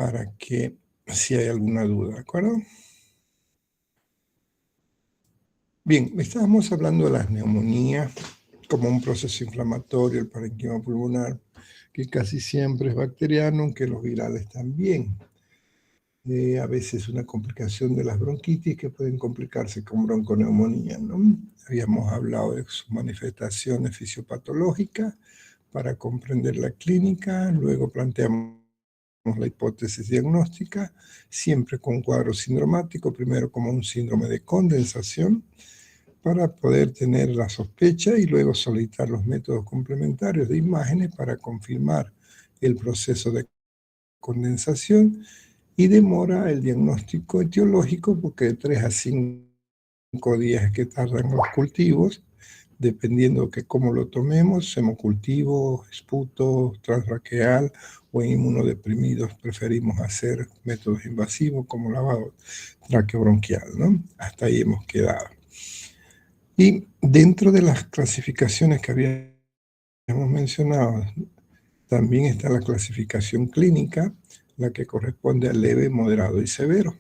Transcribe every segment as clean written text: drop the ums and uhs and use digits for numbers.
para que si hay alguna duda, ¿de acuerdo? Bien, estábamos hablando de las neumonías como un proceso inflamatorio, el parenquima pulmonar, que casi siempre es bacteriano, aunque los virales también. A veces una complicación de las bronquitis que pueden complicarse con bronconeumonía, ¿no? Habíamos hablado de sus manifestaciones fisiopatológicas para comprender la clínica, luego planteamos la hipótesis diagnóstica, siempre con un cuadro sindromático, primero como un síndrome de condensación, para poder tener la sospecha y luego solicitar los métodos complementarios de imágenes para confirmar el proceso de condensación y demora el diagnóstico etiológico porque de 3 a 5 días que tardan los cultivos, dependiendo que cómo lo tomemos, hemocultivo, esputo, transbraquial o en inmunodeprimidos preferimos hacer métodos invasivos como lavado traqueobronquial, ¿no? Hasta ahí hemos quedado. Y dentro de las clasificaciones que habíamos mencionado, también está la clasificación clínica, la que corresponde a leve, moderado y severo.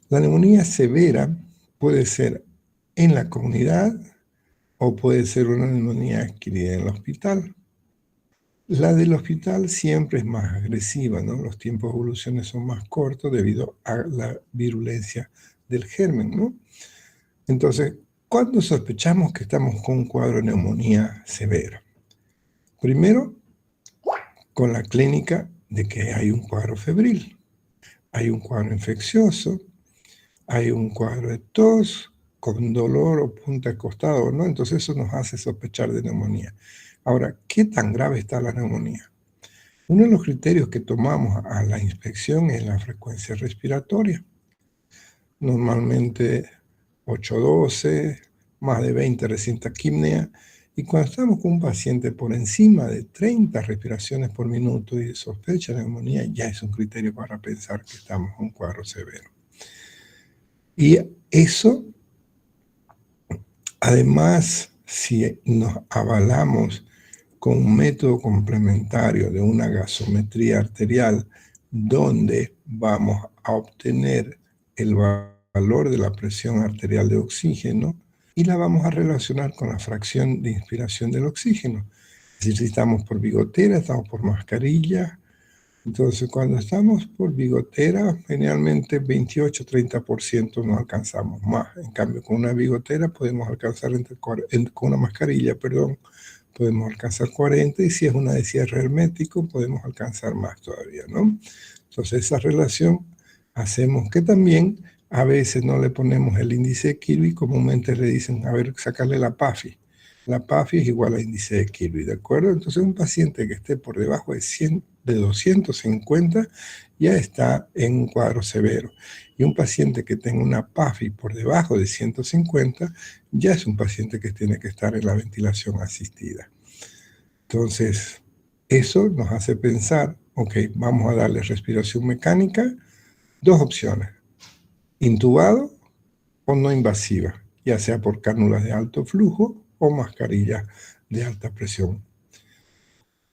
La neumonía severa puede ser en la comunidad o puede ser una neumonía adquirida en el hospital. La del hospital siempre es más agresiva, ¿no? Los tiempos de evolución son más cortos debido a la virulencia del germen, ¿no? Entonces, ¿cuándo sospechamos que estamos con un cuadro de neumonía severa? Primero, con la clínica de que hay un cuadro febril, hay un cuadro infeccioso, hay un cuadro de tos, con dolor o punta de costado, ¿no? Entonces eso nos hace sospechar de neumonía. Ahora, ¿qué tan grave está la neumonía? Uno de los criterios que tomamos a la inspección es la frecuencia respiratoria. Normalmente 8-12, más de 20 recién taquipnea. Y cuando estamos con un paciente por encima de 30 respiraciones por minuto y de sospecha de neumonía, ya es un criterio para pensar que estamos en un cuadro severo. Y eso, además, si nos avalamos con un método complementario de una gasometría arterial, donde vamos a obtener el valor de la presión arterial de oxígeno y la vamos a relacionar con la fracción de inspiración del oxígeno. Es decir, si estamos por bigotera, estamos por mascarilla. Entonces, cuando estamos por bigotera, generalmente 28-30% no alcanzamos más. En cambio, con una bigotera podemos alcanzar, con una mascarilla, perdón, podemos alcanzar 40, y si es una de cierre hermético, podemos alcanzar más todavía, ¿no? Entonces, esa relación hacemos que también a veces no le ponemos el índice de Kirby, comúnmente le dicen, a ver, sacarle la PAFI. La PAFI es igual al índice de Kirby, ¿de acuerdo? Entonces, un paciente que esté por debajo de 250 ya está en un cuadro severo. Y un paciente que tenga una PAFI por debajo de 150 ya es un paciente que tiene que estar en la ventilación asistida. Entonces, eso nos hace pensar, ok, vamos a darle respiración mecánica, dos opciones, intubado o no invasiva, ya sea por cánulas de alto flujo o mascarillas de alta presión.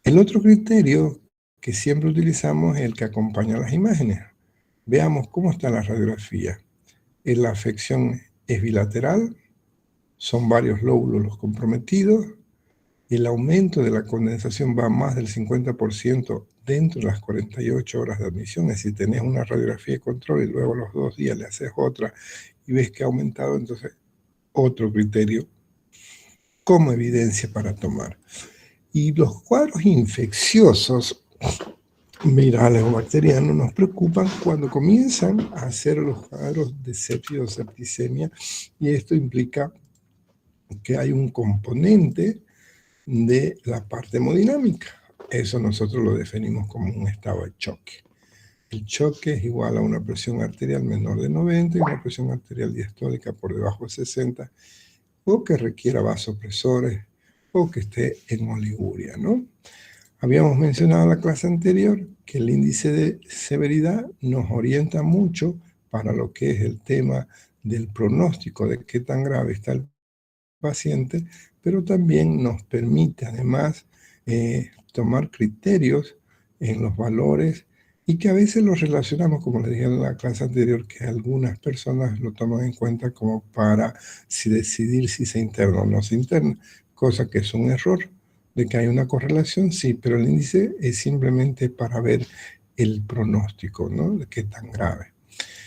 El otro criterio que siempre utilizamos es el que acompaña las imágenes. Veamos cómo está la radiografía. La afección es bilateral, son varios lóbulos los comprometidos, el aumento de la condensación va a más del 50% dentro de las 48 horas de admisión. Es decir, tenés una radiografía de control y luego a los 2 días le haces otra y ves que ha aumentado, entonces otro criterio como evidencia para tomar. Y los cuadros infecciosos, virales o bacterianos, nos preocupan cuando comienzan a hacer los cuadros de sepsis o septicemia, y esto implica que hay un componente de la parte hemodinámica. Eso nosotros lo definimos como un estado de choque. El choque es igual a una presión arterial menor de 90 y una presión arterial diastólica por debajo de 60, o que requiera vasopresores, o que esté en oliguria, ¿no? Habíamos mencionado en la clase anterior que el índice de severidad nos orienta mucho para lo que es el tema del pronóstico de qué tan grave está el paciente, pero también nos permite además tomar criterios en los valores y que a veces lo relacionamos, como les dije en la clase anterior, que algunas personas lo toman en cuenta como para decidir si se interna o no se interna, cosa que es un error. De que hay una correlación, sí, pero el índice es simplemente para ver el pronóstico, ¿no? De qué tan grave.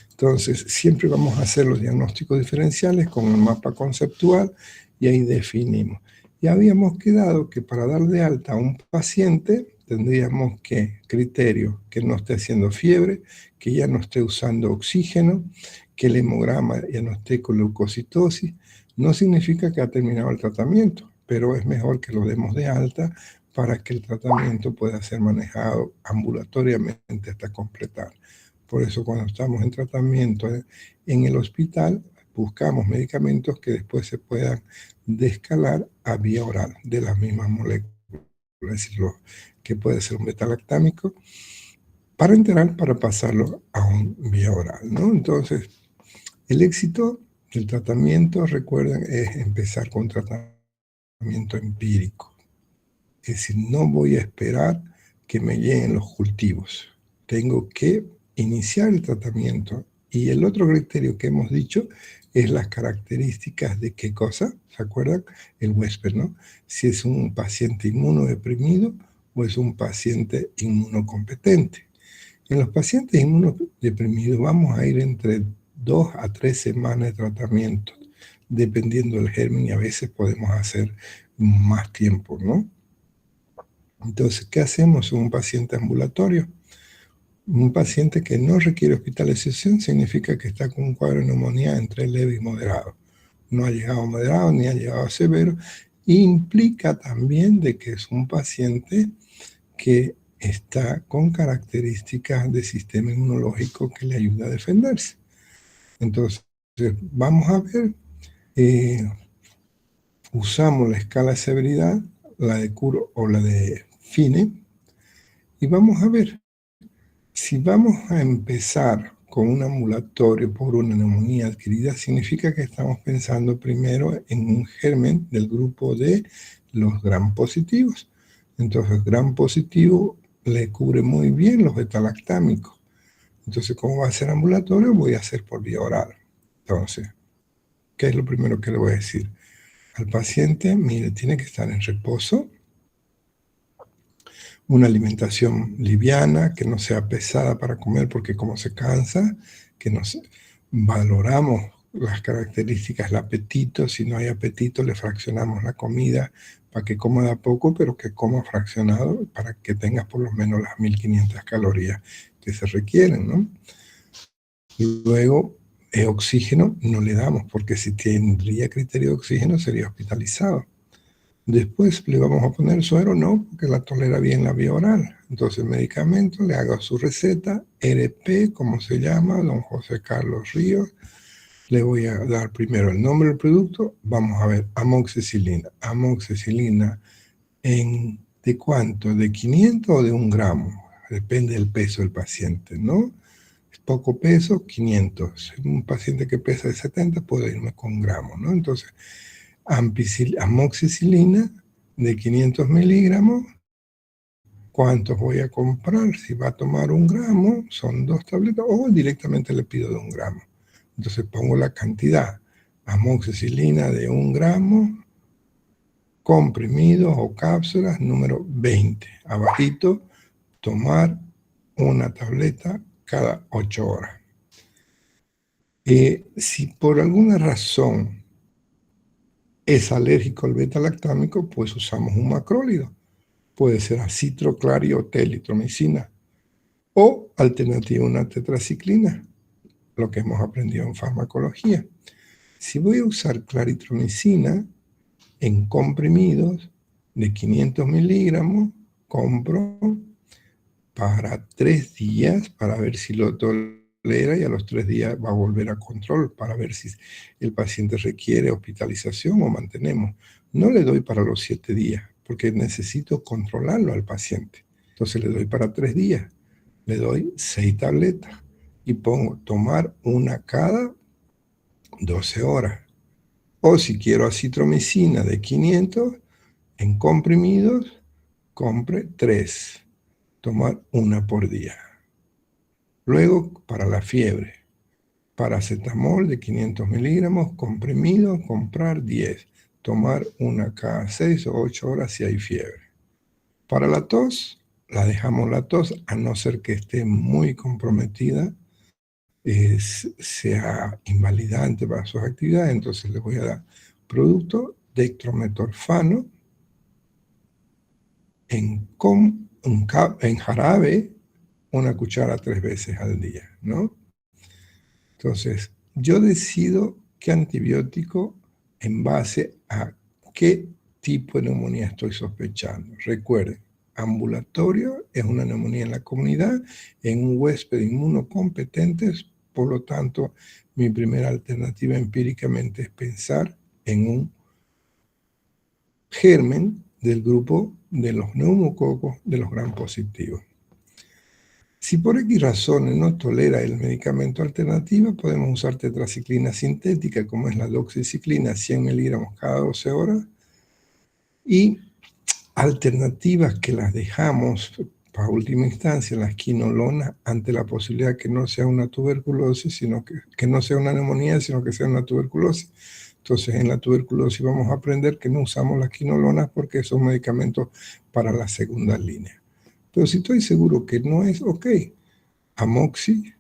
Entonces, siempre vamos a hacer los diagnósticos diferenciales con el mapa conceptual y ahí definimos. Y habíamos quedado que para dar de alta a un paciente tendríamos que criterio que no esté haciendo fiebre, que ya no esté usando oxígeno, que el hemograma ya no esté con leucocitosis. No significa que ha terminado el tratamiento, pero es mejor que lo demos de alta para que el tratamiento pueda ser manejado ambulatoriamente hasta completar. Por eso cuando estamos en tratamiento en el hospital, buscamos medicamentos que después se puedan descalar a vía oral de las mismas moléculas, es decir, que puede ser un betalactámico, parenteral para pasarlo a un vía oral, ¿no? Entonces, el éxito del tratamiento, recuerden, es empezar con tratamiento empírico. Es decir, no voy a esperar que me lleguen los cultivos. Tengo que iniciar el tratamiento. Y el otro criterio que hemos dicho es las características de qué cosa, ¿se acuerdan? El huésped, ¿no? Si es un paciente inmunodeprimido o es un paciente inmunocompetente. En los pacientes inmunodeprimidos vamos a ir entre 2 a 3 semanas de tratamiento, dependiendo del germen, y a veces podemos hacer más tiempo, ¿no? Entonces, ¿qué hacemos en un paciente ambulatorio? Un paciente que no requiere hospitalización significa que está con un cuadro de neumonía entre leve y moderado. No ha llegado a moderado ni ha llegado a severo. Implica también de que es un paciente que está con características de sistema inmunológico que le ayuda a defenderse. Entonces, vamos a ver, usamos la escala de severidad, la de Kurth o la de Fine, y vamos a ver. Si vamos a empezar con un ambulatorio por una neumonía adquirida, significa que estamos pensando primero en un germen del grupo de los gram positivos. Entonces, gram positivo le cubre muy bien los betalactámicos. Entonces, ¿cómo va a ser ambulatorio? Voy a hacer por vía oral. Entonces, ¿qué es lo primero que le voy a decir? Al paciente, mire, tiene que estar en reposo, una alimentación liviana, que no sea pesada para comer, porque como se cansa, que nos valoramos las características, el apetito. Si no hay apetito, le fraccionamos la comida para que coma de a poco, pero que coma fraccionado para que tenga por lo menos las 1500 calorías que se requieren, ¿no? Luego, oxígeno no le damos, porque si tendría criterio de oxígeno sería hospitalizado. Después le vamos a poner suero, no, porque la tolera bien la vía oral. Entonces, medicamento, le hago su receta, RP, como se llama, don José Carlos Ríos. Le voy a dar primero el nombre del producto. Vamos a ver, amoxicilina. Amoxicilina, ¿de cuánto? ¿De 500 o de 1 gramo? Depende del peso del paciente, ¿no? Es poco peso, 500. Un paciente que pesa de 70 puede irme con gramos, ¿no? Entonces, amoxicilina de 500 miligramos. ¿Cuántos voy a comprar? Si va a tomar 1 gramo, son 2 tabletas, o directamente le pido de 1 gramo. Entonces pongo la cantidad. Amoxicilina de 1 gramo, comprimidos o cápsulas, número 20. Abajito, tomar una tableta cada 8 horas. Si por alguna razón es alérgico al beta-lactámico, pues usamos un macrólido. Puede ser acitroclario o telitromicina, o alternativa una tetraciclina, lo que hemos aprendido en farmacología. Si voy a usar claritromicina en comprimidos de 500 miligramos, compro para 3 días para ver si lo tolera, y a los 3 días va a volver a control para ver si el paciente requiere hospitalización o mantenemos. No le doy para los 7 días porque necesito controlarlo al paciente. Entonces le doy para 3 días. Le doy 6 tabletas y pongo tomar una cada 12 horas. O si quiero acitromicina de 500 en comprimidos, compre 3. Tomar una por día. Luego, para la fiebre, paracetamol de 500 miligramos, comprimido, comprar 10. Tomar una cada 6 o 8 horas si hay fiebre. Para la tos, la dejamos la tos, a no ser que esté muy comprometida, sea invalidante para sus actividades, entonces les voy a dar producto dextrometorfano en jarabe, una cuchara 3 veces al día, ¿no? Entonces, yo decido qué antibiótico en base a qué tipo de neumonía estoy sospechando. Recuerden, ambulatorio es una neumonía en la comunidad, en un huésped inmunocompetente, por lo tanto, mi primera alternativa empíricamente es pensar en un germen del grupo de los neumococos de los gram positivos. Si por X razones no tolera el medicamento alternativo, podemos usar tetraciclina sintética, como es la doxiciclina, 100 miligramos cada 12 horas, y alternativas que las dejamos para última instancia, las quinolonas, ante la posibilidad que no sea una tuberculosis, sino que no sea una neumonía, sino que sea una tuberculosis. Entonces, en la tuberculosis vamos a aprender que no usamos las quinolonas porque son medicamentos para la segunda línea. Pero si estoy seguro que no es, ok, amoxi,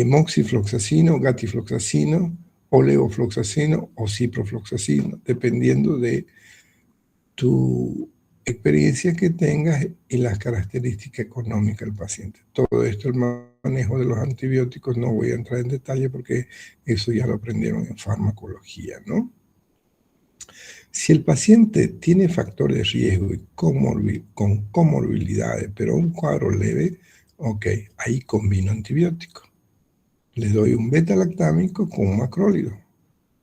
moxifloxacino, gatifloxacino, o levofloxacino o ciprofloxacino, dependiendo de tu experiencia que tengas y las características económicas del paciente. Todo esto, el manejo de los antibióticos, no voy a entrar en detalle porque eso ya lo aprendieron en farmacología, ¿no? Si el paciente tiene factores de riesgo y con comorbilidades, pero un cuadro leve, ok, ahí combino antibióticos. Le doy un beta-lactámico con un macrólido.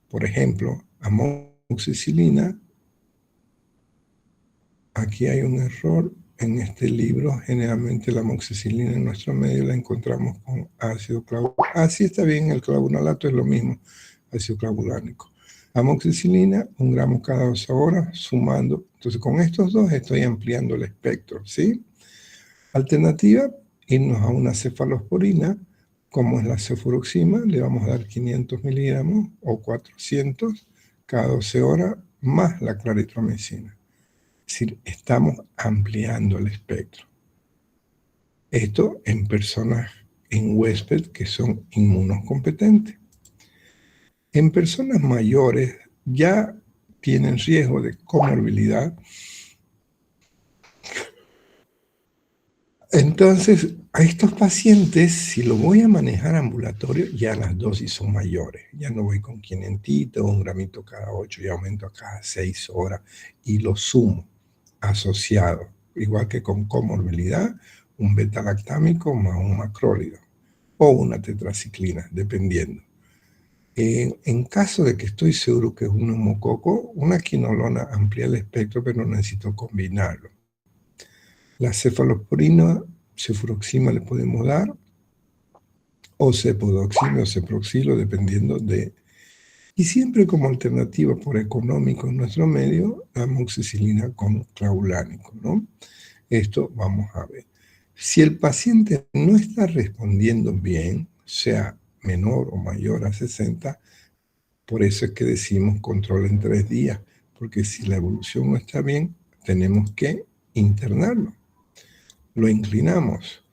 Por ejemplo, amoxicilina. Aquí hay un error en este libro. Generalmente la amoxicilina en nuestro medio la encontramos con ácido clavulánico. Sí está bien, el clavulanato es lo mismo, ácido clavulánico. Amoxicilina, 1 gramo cada 12 horas, sumando. Entonces, con estos dos estoy ampliando el espectro, ¿sí? Alternativa, irnos a una cefalosporina, como es la cefuroxima, le vamos a dar 500 miligramos o 400 cada 12 horas, más la claritromicina. Es decir, estamos ampliando el espectro. Esto en personas, en huésped que son inmunocompetentes. En personas mayores ya tienen riesgo de comorbilidad. Entonces, a estos pacientes, si lo voy a manejar ambulatorio, ya las dosis son mayores. Ya no voy con 500, 1 gramito cada 8, y aumento a cada 6 horas y lo sumo asociado, igual que con comorbilidad, un beta-lactámico más un macrólido o una tetraciclina, dependiendo. En caso de que estoy seguro que es un neumococo, una quinolona amplía el espectro, pero no necesito combinarlo. La cefalosporina, cefuroxima le podemos dar, o cepodoxime o ceproxilo, dependiendo de... Y siempre como alternativa por económico en nuestro medio, la amoxicilina con clavulánico, ¿no? Esto vamos a ver. Si el paciente no está respondiendo bien, sea menor o mayor a 60, por eso es que decimos control en 3 días, porque si la evolución no está bien, tenemos que internarlo. Lo inclinamos.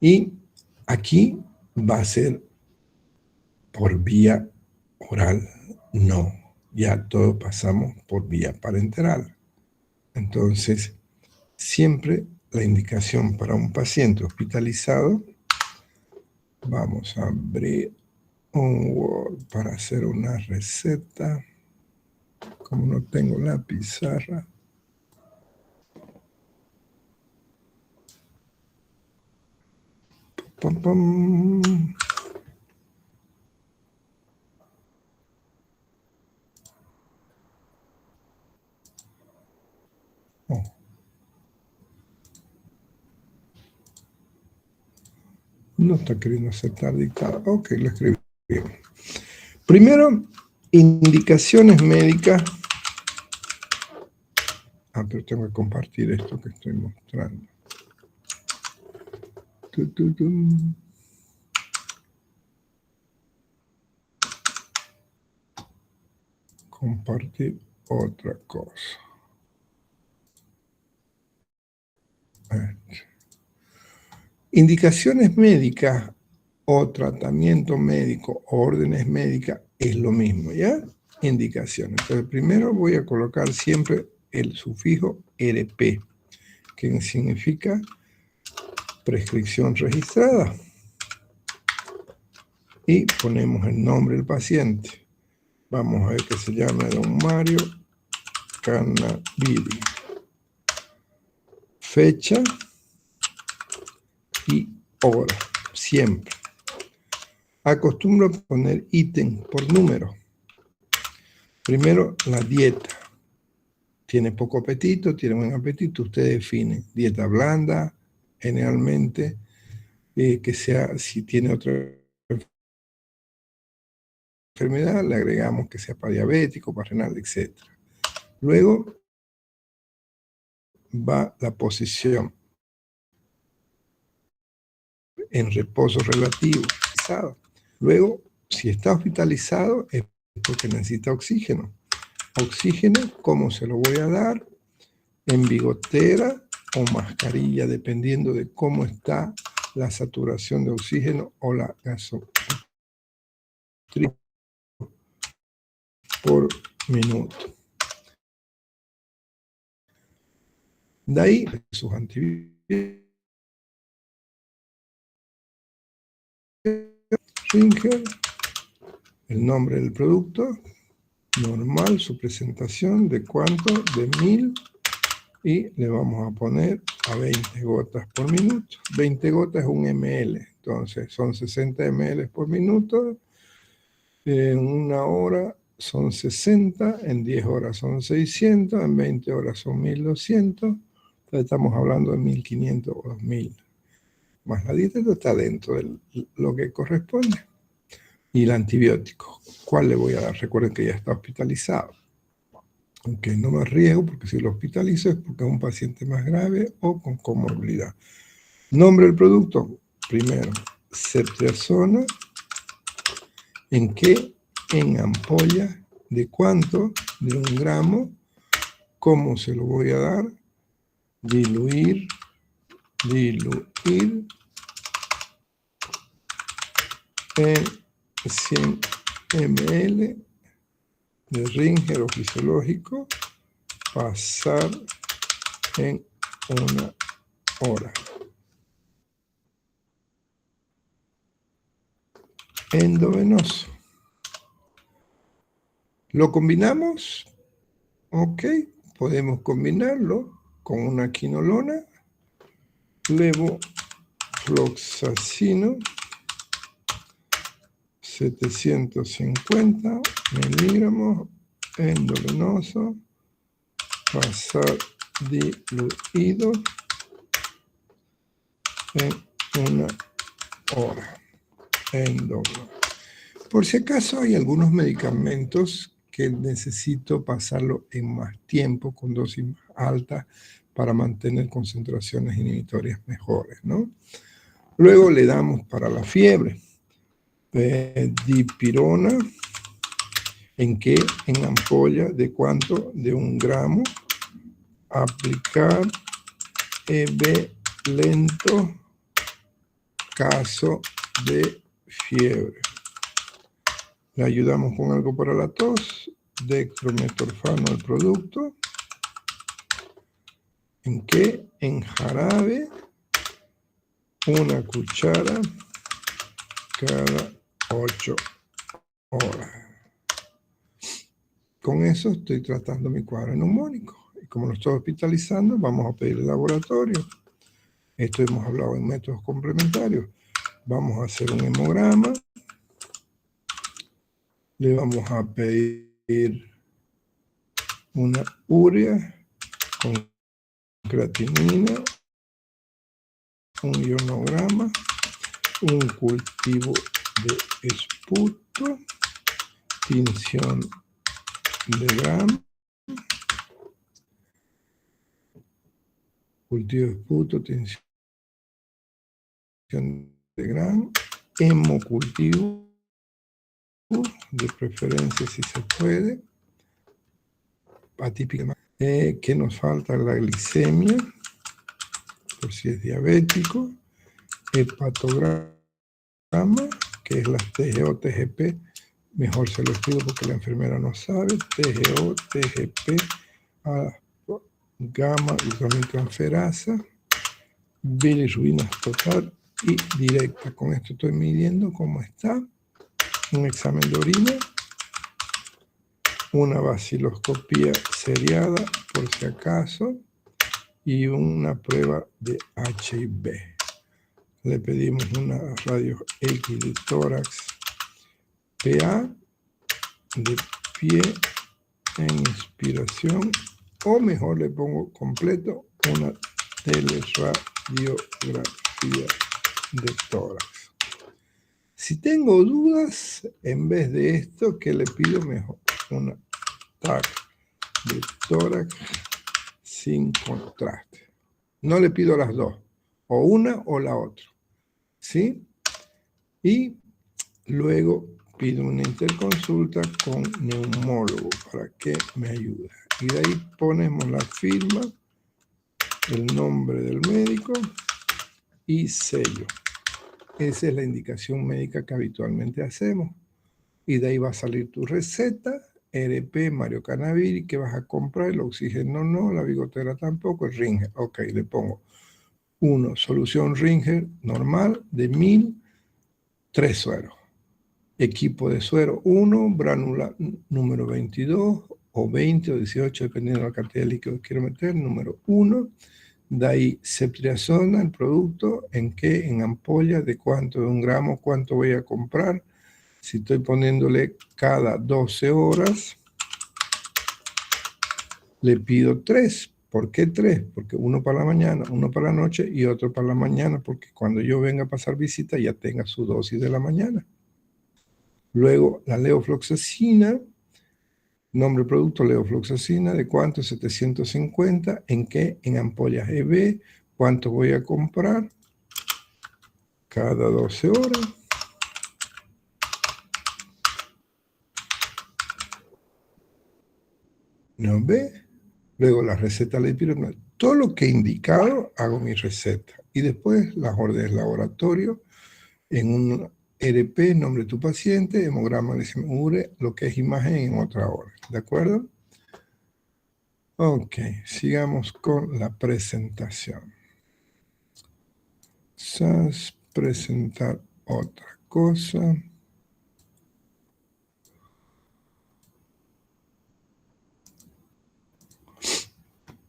Y aquí va a ser por vía oral, no. Ya todos pasamos por vía parenteral. Entonces, siempre la indicación para un paciente hospitalizado, vamos a abrir un Word para hacer una receta. Como no tengo la pizarra, pam, pam. Oh. No está queriendo aceptar dictado. Ok, lo escribí bien. Primero, indicaciones médicas. Pero tengo que compartir esto que estoy mostrando. Compartir otra cosa. Indicaciones médicas o tratamiento médico o órdenes médicas es lo mismo, ¿ya? Indicaciones. Entonces, primero voy a colocar siempre el sufijo RP, que significa prescripción registrada. Y ponemos el nombre del paciente. Vamos a ver que se llama Don Mario Cannavidi. Fecha y hora, siempre. Acostumbro a poner ítem por número. Primero, la dieta. Tiene poco apetito, tiene buen apetito, usted define. Dieta blanda, generalmente, que sea, si tiene otra enfermedad, le agregamos que sea para diabético, para renal, etc. Luego va la posición en reposo relativo. Luego, si está hospitalizado, es porque necesita oxígeno. Oxígeno, ¿cómo se lo voy a dar? En bigotera o mascarilla, dependiendo de cómo está la saturación de oxígeno o la gasometría por minuto. De ahí, sus antibióticos, Ringer, el nombre del producto, normal, su presentación, de cuánto, de 1000, y le vamos a poner a 20 gotas por minuto. 20 gotas es un ml, entonces son 60 ml por minuto. En una hora son 60, en 10 horas son 600, en 20 horas son 1200. Entonces estamos hablando de 1500 o 2000. Más la dieta está dentro de lo que corresponde. Y el antibiótico, ¿cuál le voy a dar? Recuerden que ya está hospitalizado. Aunque no me arriesgo, porque si lo hospitalizo es porque es un paciente más grave o con comorbilidad. Nombre del producto, primero, ceftriaxona. ¿En qué? En ampolla. ¿De cuánto? De 1 gramo. ¿Cómo se lo voy a dar? Diluir en 100 ml de Ringer o fisiológico, pasar en 1 hora. Endovenoso. ¿Lo combinamos? Ok, podemos combinarlo con una quinolona, levofloxacino, 750 miligramos, endovenoso, pasar diluido en 1 hora. Endovenoso. Por si acaso hay algunos medicamentos que necesito pasarlo en más tiempo, con dosis más altas, para mantener concentraciones inhibitorias mejores, ¿no? Luego le damos para la fiebre, dipirona. ¿En qué? En ampolla. ¿De cuánto? De 1 gramo. Aplicar lento, caso de fiebre. Le ayudamos con algo para la tos, dextrometorfano el producto. ¿En qué? En jarabe, 1 cuchara cada 8 horas. Con eso estoy tratando mi cuadro neumónico. Y como lo estoy hospitalizando, vamos a pedir el laboratorio. Esto hemos hablado en métodos complementarios. Vamos a hacer un hemograma. Le vamos a pedir una urea con creatinina, un ionograma, un cultivo de esputo, tinción de Gram, cultivo de esputo, tinción de gram, hemocultivo, de preferencia si se puede, atípica, que nos falta la glicemia, por si es diabético, hepatograma, que es las TGO, TGP, mejor se lo escribo porque la enfermera no sabe, TGO, TGP, gamma glucosaminotransferasa, bilirrubina total y directa. Con esto estoy midiendo cómo está. Un examen de orina, una vaciloscopía seriada por si acaso y una prueba de HIV. Le pedimos una radio X de tórax, PA, de pie en inspiración, o mejor le pongo completo una teleradiografía de tórax. Si tengo dudas, en vez de esto, ¿qué le pido? Mejor una TAC de tórax sin contraste. No le pido las dos, o una o la otra, ¿sí? Y luego pido una interconsulta con neumólogo para que me ayude. Y de ahí ponemos la firma, el nombre del médico y sello. Esa es la indicación médica que habitualmente hacemos. Y de ahí va a salir tu receta, RP, Mario Cannaviri, que vas a comprar, el oxígeno no, la bigotera tampoco, el Ringer. Ok, le pongo 1, solución Ringer normal de 1000, 3 sueros. Equipo de suero 1, bránula número 22 o 20 o 18, dependiendo de la cantidad de líquido que quiero meter, número 1. De ahí ceftriaxona, el producto, ¿en qué? En ampolla, ¿de cuánto? De 1 gramo, ¿cuánto voy a comprar? Si estoy poniéndole cada 12 horas, le pido 3. ¿Por qué 3? Porque uno para la mañana, uno para la noche y otro para la mañana, porque cuando yo venga a pasar visita ya tenga su dosis de la mañana. Luego la levofloxacina, nombre del producto levofloxacina, ¿de cuánto? 750. ¿En qué? En ampollas EB. ¿Cuánto voy a comprar? Cada 12 horas. ¿No ve? Luego la receta le pido, todo lo que he indicado, hago mi receta. Y después las órdenes de laboratorio en un RP, nombre de tu paciente, hemograma de SMURE, lo que es imagen en otra hora. ¿De acuerdo? Ok, sigamos con la presentación. Presentar otra cosa.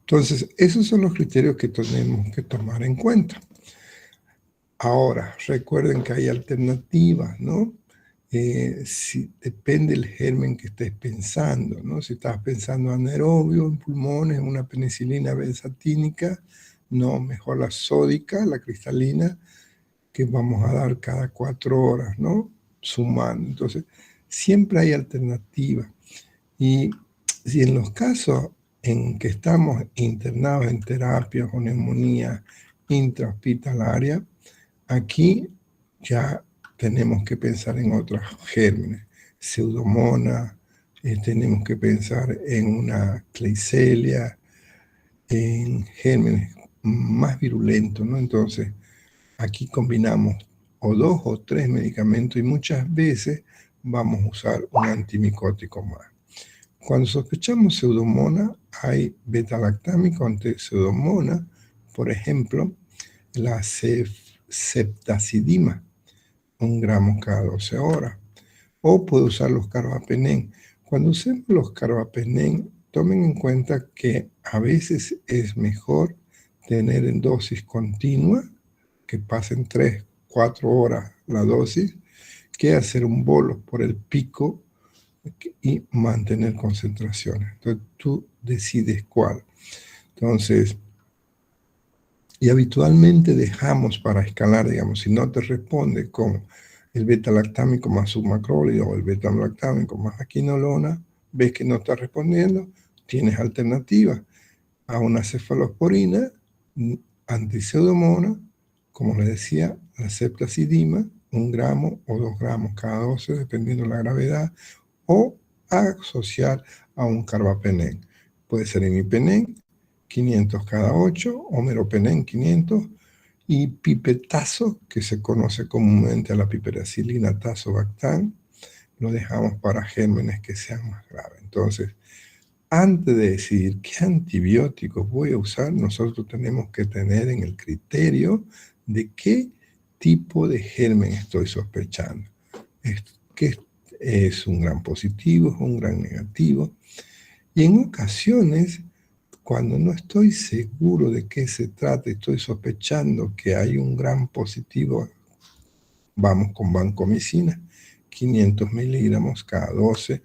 Entonces, esos son los criterios que tenemos que tomar en cuenta. Ahora, recuerden que hay alternativas, ¿no? Si depende del germen que estés pensando, ¿no? Si estás pensando anaerobio, en pulmones, una penicilina benzatínica, no, mejor la sódica, la cristalina, que vamos a dar cada 4 horas, ¿no? Sumando. Entonces, siempre hay alternativas. Y si en los casos en que estamos internados en terapia o neumonía intrahospitalaria, aquí ya tenemos que pensar en otros gérmenes, pseudomonas, tenemos que pensar en una Klebsiella, en gérmenes más virulentos, ¿no? Entonces, aquí combinamos o 2 o 3 medicamentos y muchas veces vamos a usar un antimicótico más. Cuando sospechamos pseudomonas, hay beta-lactámico ante pseudomonas, por ejemplo, la ceftazidima, 1 gramo cada 12 horas. O puede usar los carbapenem. Cuando usemos los carbapenem, tomen en cuenta que a veces es mejor tener en dosis continua, que pasen 3, 4 horas la dosis, que hacer un bolo por el pico y mantener concentraciones. Entonces tú decides cuál. Entonces, y habitualmente dejamos para escalar, digamos, si no te responde con el beta-lactámico más submacrólido o el beta-lactámico más quinolona, ves que no está respondiendo, tienes alternativas a una cefalosporina, antipseudomona, como les decía, la ceftazidima, 1 gramo o 2 gramos cada 12, dependiendo de la gravedad, o asociar a un carbapenén. Puede ser imipenén, 500 cada 8, o meropenén, 500, y pipetazo, que se conoce comúnmente a la piperacilina tazobactam, lo dejamos para gérmenes que sean más graves. Entonces, antes de decidir qué antibióticos voy a usar, nosotros tenemos que tener en el criterio de qué tipo de germen estoy sospechando. ¿Qué es un gran positivo, es un gran negativo? Y en ocasiones, cuando no estoy seguro de qué se trata, estoy sospechando que hay un gran positivo, vamos con vancomicina, 500 miligramos cada 12,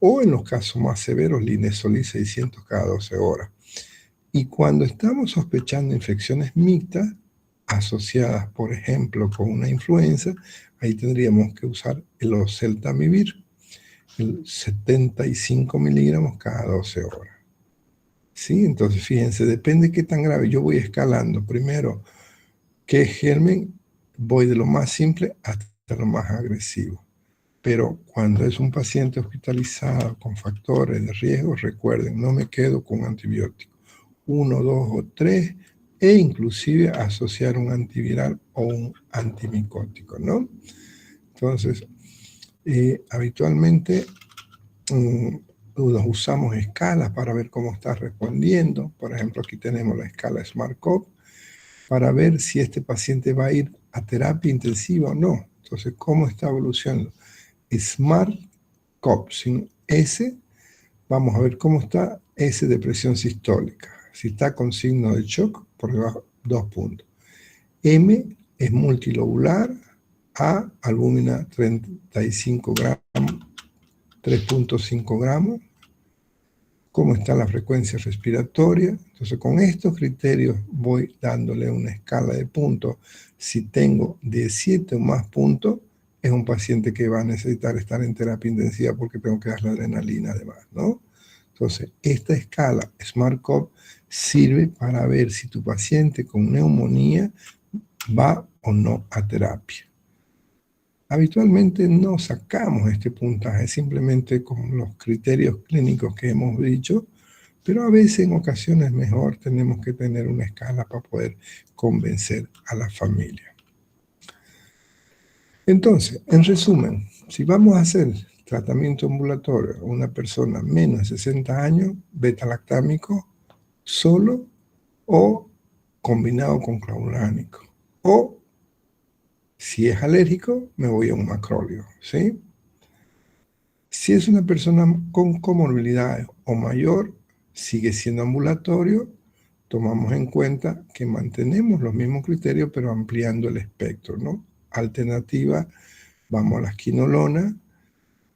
o en los casos más severos, linezolid 600 cada 12 horas. Y cuando estamos sospechando infecciones mixtas, asociadas, por ejemplo, con una influenza, ahí tendríamos que usar el oseltamivir, el 75 miligramos cada 12 horas. ¿Sí? Entonces, fíjense, depende de qué tan grave. Yo voy escalando. Primero, ¿qué germen? Voy de lo más simple hasta lo más agresivo. Pero cuando es un paciente hospitalizado con factores de riesgo, recuerden, no me quedo con antibiótico. 1, 2 o 3, e inclusive asociar un antiviral o un antimicótico, ¿no? Entonces, habitualmente usamos escalas para ver cómo está respondiendo. Por ejemplo, aquí tenemos la escala SmartCoP para ver si este paciente va a ir a terapia intensiva o no. Entonces, ¿cómo está evolucionando? SmartCoP sin S, vamos a ver cómo está S de presión sistólica. Si está con signo de shock, por debajo, 2 puntos. M es multilobular, A, albúmina 35 gramos, 3.5 gramos. Cómo está la frecuencia respiratoria. Entonces, con estos criterios voy dándole una escala de puntos. Si tengo 17 o más puntos, es un paciente que va a necesitar estar en terapia intensiva porque tengo que darle adrenalina además, ¿no? Entonces, esta escala SmartCoP sirve para ver si tu paciente con neumonía va o no a terapia. Habitualmente no sacamos este puntaje simplemente con los criterios clínicos que hemos dicho, pero a veces en ocasiones mejor tenemos que tener una escala para poder convencer a la familia. Entonces, en resumen, si vamos a hacer tratamiento ambulatorio a una persona menos de 60 años, beta-lactámico, solo o combinado con clavulánico, o si es alérgico, me voy a un macróleo, ¿sí? Si es una persona con comorbilidades o mayor, sigue siendo ambulatorio, tomamos en cuenta que mantenemos los mismos criterios, pero ampliando el espectro, ¿no? Alternativa, vamos a las quinolonas,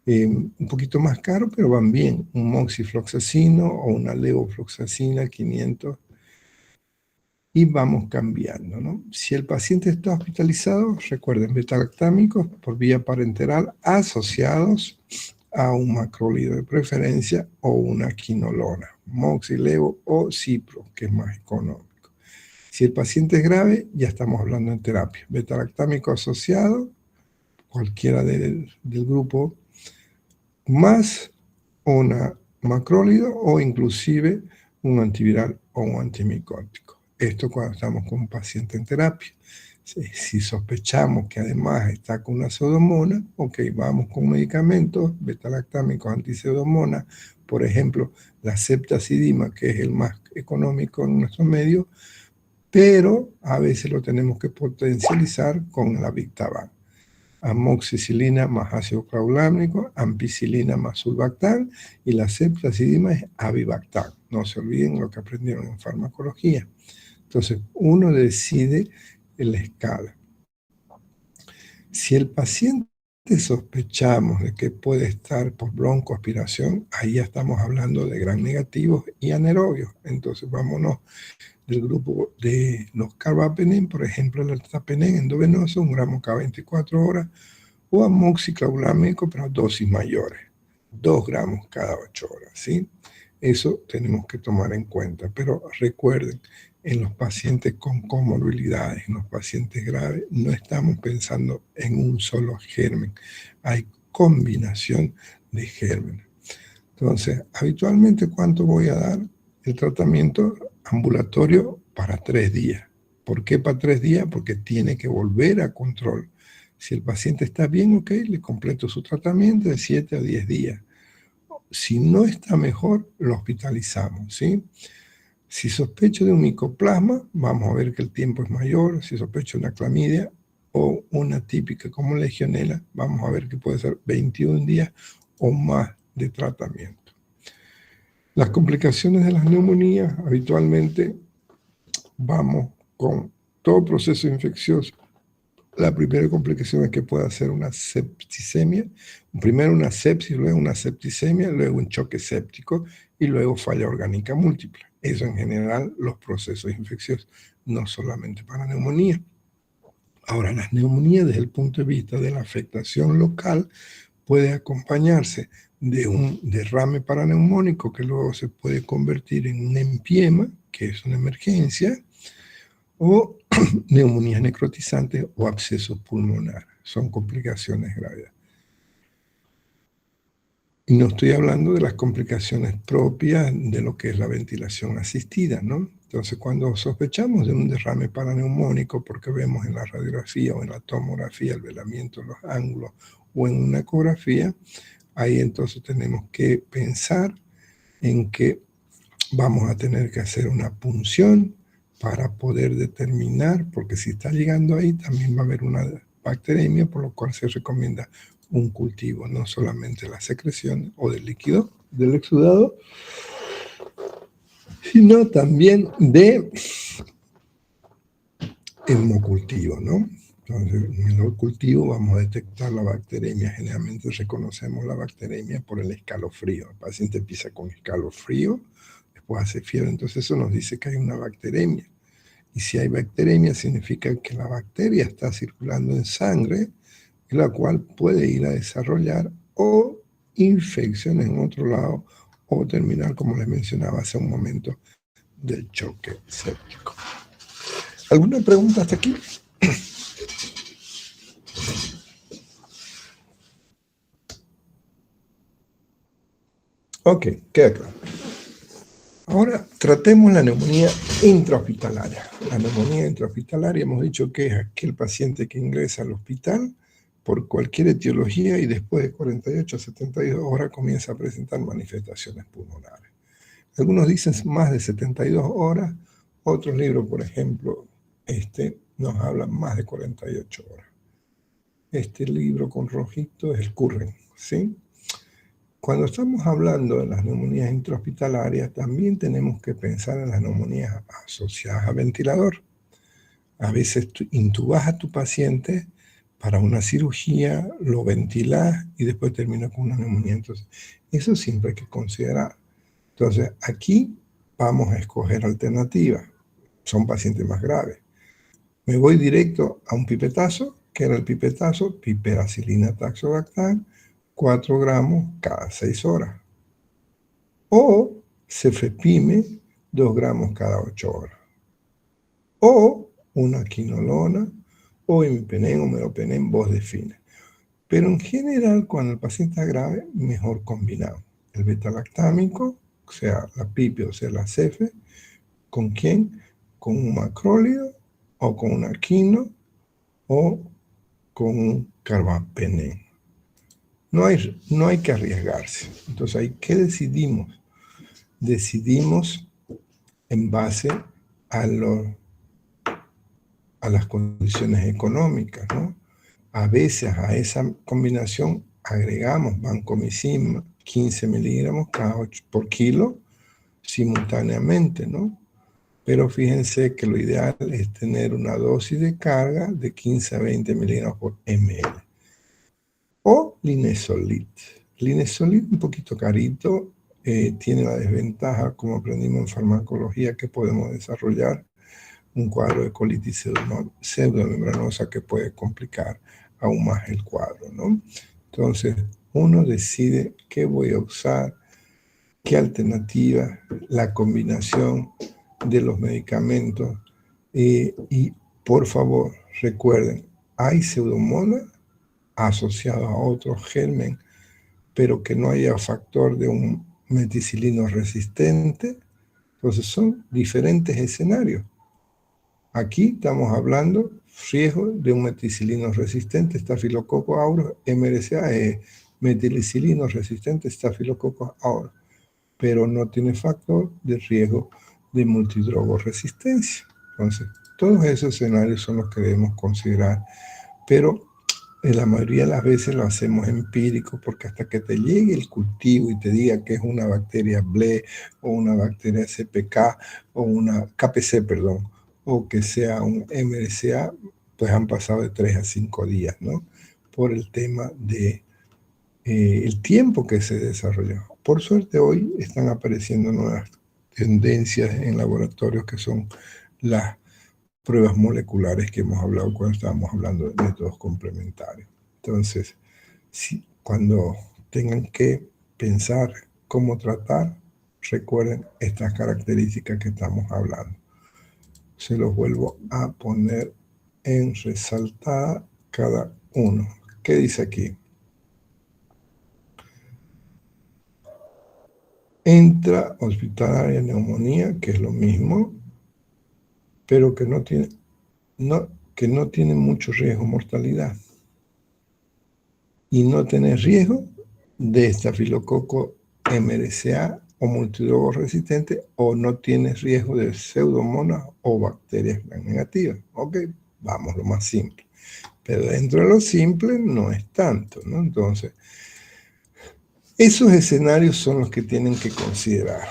un poquito más caro, pero van bien, un moxifloxacino o una levofloxacina 500, y vamos cambiando, ¿no? Si el paciente está hospitalizado, recuerden, beta-lactámicos por vía parenteral asociados a un macrólido de preferencia o una quinolona, moxilevo o cipro, que es más económico. Si el paciente es grave, ya estamos hablando en terapia. Beta-lactámico asociado, cualquiera del grupo, más una macrólido o inclusive un antiviral o un antimicótico. Esto cuando estamos con un paciente en terapia. Si sospechamos que además está con una pseudomonas, ok, vamos con medicamentos beta-lactámicos antipseudomonas, por ejemplo, la ceftazidima, que es el más económico en nuestro medio, pero a veces lo tenemos que potencializar con la Victavan. Amoxicilina más ácido clavulánico, ampicilina más sulbactam, y la ceftazidima es avibactam. No se olviden lo que aprendieron en farmacología. Entonces, uno decide en la escala. Si el paciente sospechamos de que puede estar por broncoaspiración, ahí ya estamos hablando de gran negativos y anaerobios. Entonces, vámonos del grupo de los carbapenem, por ejemplo, el altapenem endovenoso, 1 gramo cada 24 horas, o amoxiclavulámico, pero a dosis mayores, 2 gramos cada 8 horas, ¿sí? Eso tenemos que tomar en cuenta, pero recuerden, en los pacientes con comorbilidades, en los pacientes graves, no estamos pensando en un solo germen. Hay combinación de gérmenes. Entonces, habitualmente, ¿cuánto voy a dar? El tratamiento ambulatorio para 3 días. ¿Por qué para 3 días? Porque tiene que volver a control. Si el paciente está bien, ok, le completo su tratamiento de 7 a 10 días. Si no está mejor, lo hospitalizamos, ¿sí? Si sospecho de un micoplasma, vamos a ver que el tiempo es mayor. Si sospecho de una clamidia o una típica como legionela, vamos a ver que puede ser 21 días o más de tratamiento. Las complicaciones de las neumonías, habitualmente vamos con todo proceso infeccioso. La primera complicación es que puede ser una septicemia, primero una sepsis, luego una septicemia, luego un choque séptico y luego falla orgánica múltiple. Eso en general los procesos infecciosos, no solamente para neumonía. Ahora, las neumonías desde el punto de vista de la afectación local puede acompañarse de un derrame paraneumónico que luego se puede convertir en un empiema, que es una emergencia, o neumonías necrotizantes o abscesos pulmonares. Son complicaciones graves. Y no estoy hablando de las complicaciones propias de lo que es la ventilación asistida, ¿no? Entonces, cuando sospechamos de un derrame paraneumónico, porque vemos en la radiografía o en la tomografía el velamiento de los ángulos o en una ecografía, ahí entonces tenemos que pensar en que vamos a tener que hacer una punción para poder determinar, porque si está llegando ahí también va a haber una bacteremia, por lo cual se recomienda un cultivo, no solamente la secreción o del líquido, del exudado, sino también de hemocultivo, ¿no? Entonces, en el cultivo vamos a detectar la bacteremia. Generalmente reconocemos la bacteremia por el escalofrío. El paciente empieza con escalofrío, después hace fiebre, entonces eso nos dice que hay una bacteremia. Y si hay bacteremia, significa que la bacteria está circulando en sangre, la cual puede ir a desarrollar o infecciones en otro lado o terminar, como les mencionaba hace un momento, del choque séptico. ¿Alguna pregunta hasta aquí? Ok, queda claro. Ahora tratemos la neumonía intrahospitalaria. La neumonía intrahospitalaria hemos dicho que es aquel paciente que ingresa al hospital por cualquier etiología y después de 48 a 72 horas comienza a presentar manifestaciones pulmonares. Algunos dicen más de 72 horas, otros libros, por ejemplo, nos hablan más de 48 horas. Este libro con rojito es el Curren, ¿sí? Cuando estamos hablando de las neumonías intrahospitalarias, también tenemos que pensar en las neumonías asociadas a ventilador. A veces tú intubas a tu paciente para una cirugía, lo ventilas y después termina con una neumonía. Entonces, eso siempre hay que considerar. Entonces, aquí vamos a escoger alternativas. Son pacientes más graves. Me voy directo a un pipetazo, que era el pipetazo, piperacilina taxobactam, 4 gramos cada 6 horas. O cefepime, 2 gramos cada 8 horas. O una quinolona, o imipenem o meropenem, vos define. Pero en general, cuando el paciente está grave, mejor combinado. El beta-lactámico, o sea, la pipe, o sea, la cefe, ¿con quién? Con un macrólido, o con una quino, o con un carbapenem. No hay que arriesgarse. Entonces, ahí, ¿qué decidimos? Decidimos en base a las condiciones económicas, ¿no? A veces a esa combinación agregamos vancomicina 15 miligramos cada 8 por kilo simultáneamente, ¿no? Pero fíjense que lo ideal es tener una dosis de carga de 15 a 20 miligramos por ml. O Linezolid. Linezolid un poquito carito, tiene la desventaja, como aprendimos en farmacología, que podemos desarrollar un cuadro de colitis pseudomembranosa que puede complicar aún más el cuadro, ¿no? Entonces, uno decide qué voy a usar, qué alternativa, la combinación de los medicamentos. Y por favor, recuerden, hay pseudomonas asociados a otro germen, pero que no haya factor de un meticilino resistente. Entonces son diferentes escenarios. Aquí estamos hablando riesgo de un meticilino resistente, Staphylococcus aureus, MRSA, meticilino resistente, Staphylococcus aureus, pero no tiene factor de riesgo de multidrogoresistencia. Entonces, todos esos escenarios son los que debemos considerar, pero en la mayoría de las veces lo hacemos empírico, porque hasta que te llegue el cultivo y te diga que es una bacteria BLE o una bacteria CPK o una KPC, perdón, o que sea un MRSA, pues han pasado de 3 a 5 días, ¿no? Por el tema de el tiempo que se desarrolló. Por suerte hoy están apareciendo nuevas tendencias en laboratorios que son las pruebas moleculares que hemos hablado cuando estábamos hablando de métodos complementarios. Entonces, cuando tengan que pensar cómo tratar, recuerden estas características que estamos hablando. Se los vuelvo a poner en resaltada cada uno. ¿Qué dice aquí? Intrahospitalaria neumonía, que es lo mismo, pero que no tiene mucho riesgo de mortalidad. Y no tener riesgo de estafilococo MRSA o multidrogo resistente, o no tienes riesgo de pseudomonas o bacterias gram negativas. Ok, vamos lo más simple. Pero dentro de lo simple no es tanto, ¿no? Entonces, esos escenarios son los que tienen que considerar.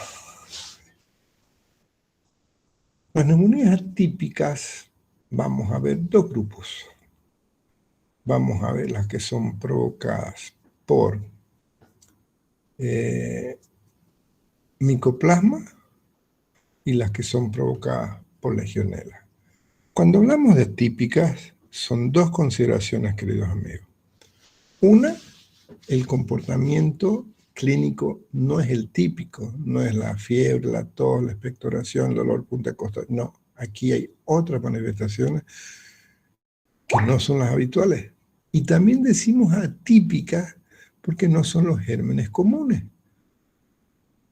Las neumonías atípicas, vamos a ver dos grupos. Vamos a ver las que son provocadas por micoplasma y las que son provocadas por legionela. Cuando hablamos de típicas, son dos consideraciones, queridos amigos. Una, el comportamiento clínico no es el típico, no es la fiebre, la tos, la expectoración, el dolor punta de costa. No, aquí hay otras manifestaciones que no son las habituales. Y también decimos atípicas porque no son los gérmenes comunes.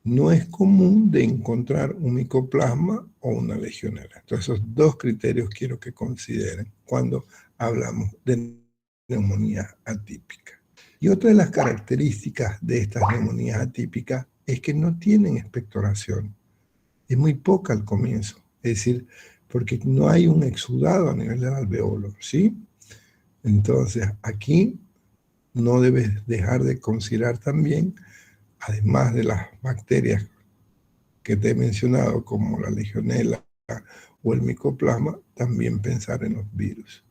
No es común de encontrar un micoplasma o una legionela. Entonces, esos dos criterios quiero que consideren cuando hablamos de neumonía atípica. Y otra de las características de estas neumonías atípicas es que no tienen expectoración. Es muy poca al comienzo. Es decir, porque no hay un exudado a nivel del alveolo, ¿sí? Entonces, aquí no debes dejar de considerar también, además de las bacterias que te he mencionado, como la legionela o el micoplasma, también pensar en los virus.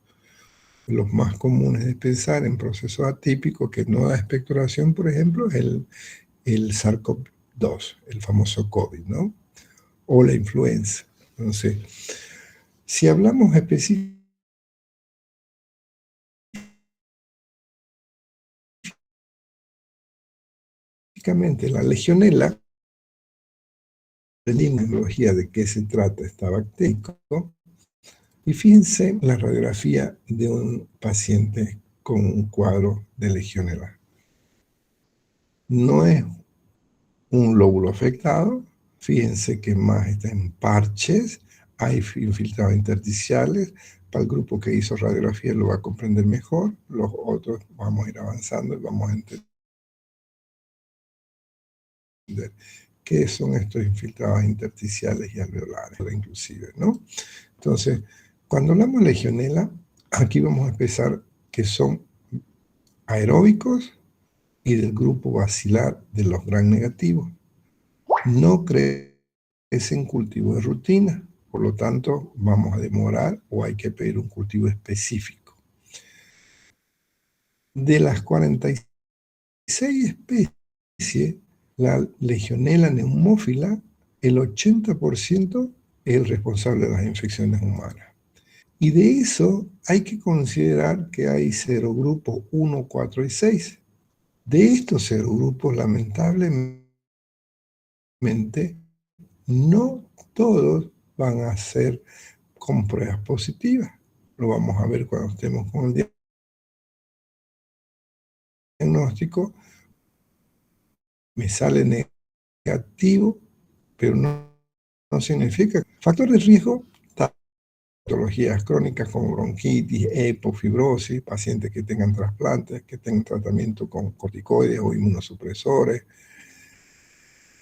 Los más comunes de pensar en procesos atípicos que no da expectoración, por ejemplo, es el SARS-CoV-2, el famoso COVID, ¿no? O la influenza. Entonces, si hablamos específicamente de la legionela, la epidemiología de qué se trata esta bacteria, y fíjense en la radiografía de un paciente con un cuadro de legionela. No es un lóbulo afectado, fíjense que más está en parches, hay infiltrados intersticiales. Para el grupo que hizo radiografía lo va a comprender mejor, los otros vamos a ir avanzando y vamos a entender qué son estos infiltrados intersticiales y alveolares, inclusive, ¿no? Entonces, cuando hablamos de legionela, aquí vamos a empezar que son aeróbicos y del grupo bacilar de los gram negativos. No crecen cultivos de rutina, por lo tanto vamos a demorar o hay que pedir un cultivo específico. De las 46 especies, la legionela neumófila, el 80% es el responsable de las infecciones humanas. Y de eso hay que considerar que hay serogrupos 1, 4 y 6. De estos serogrupos, lamentablemente, no todos van a ser con pruebas positivas. Lo vamos a ver cuando estemos con el diagnóstico. Me sale negativo, pero no significa. Factor de riesgo, patologías crónicas como bronquitis, EPO, fibrosis, pacientes que tengan trasplantes, que tengan tratamiento con corticoides o inmunosupresores,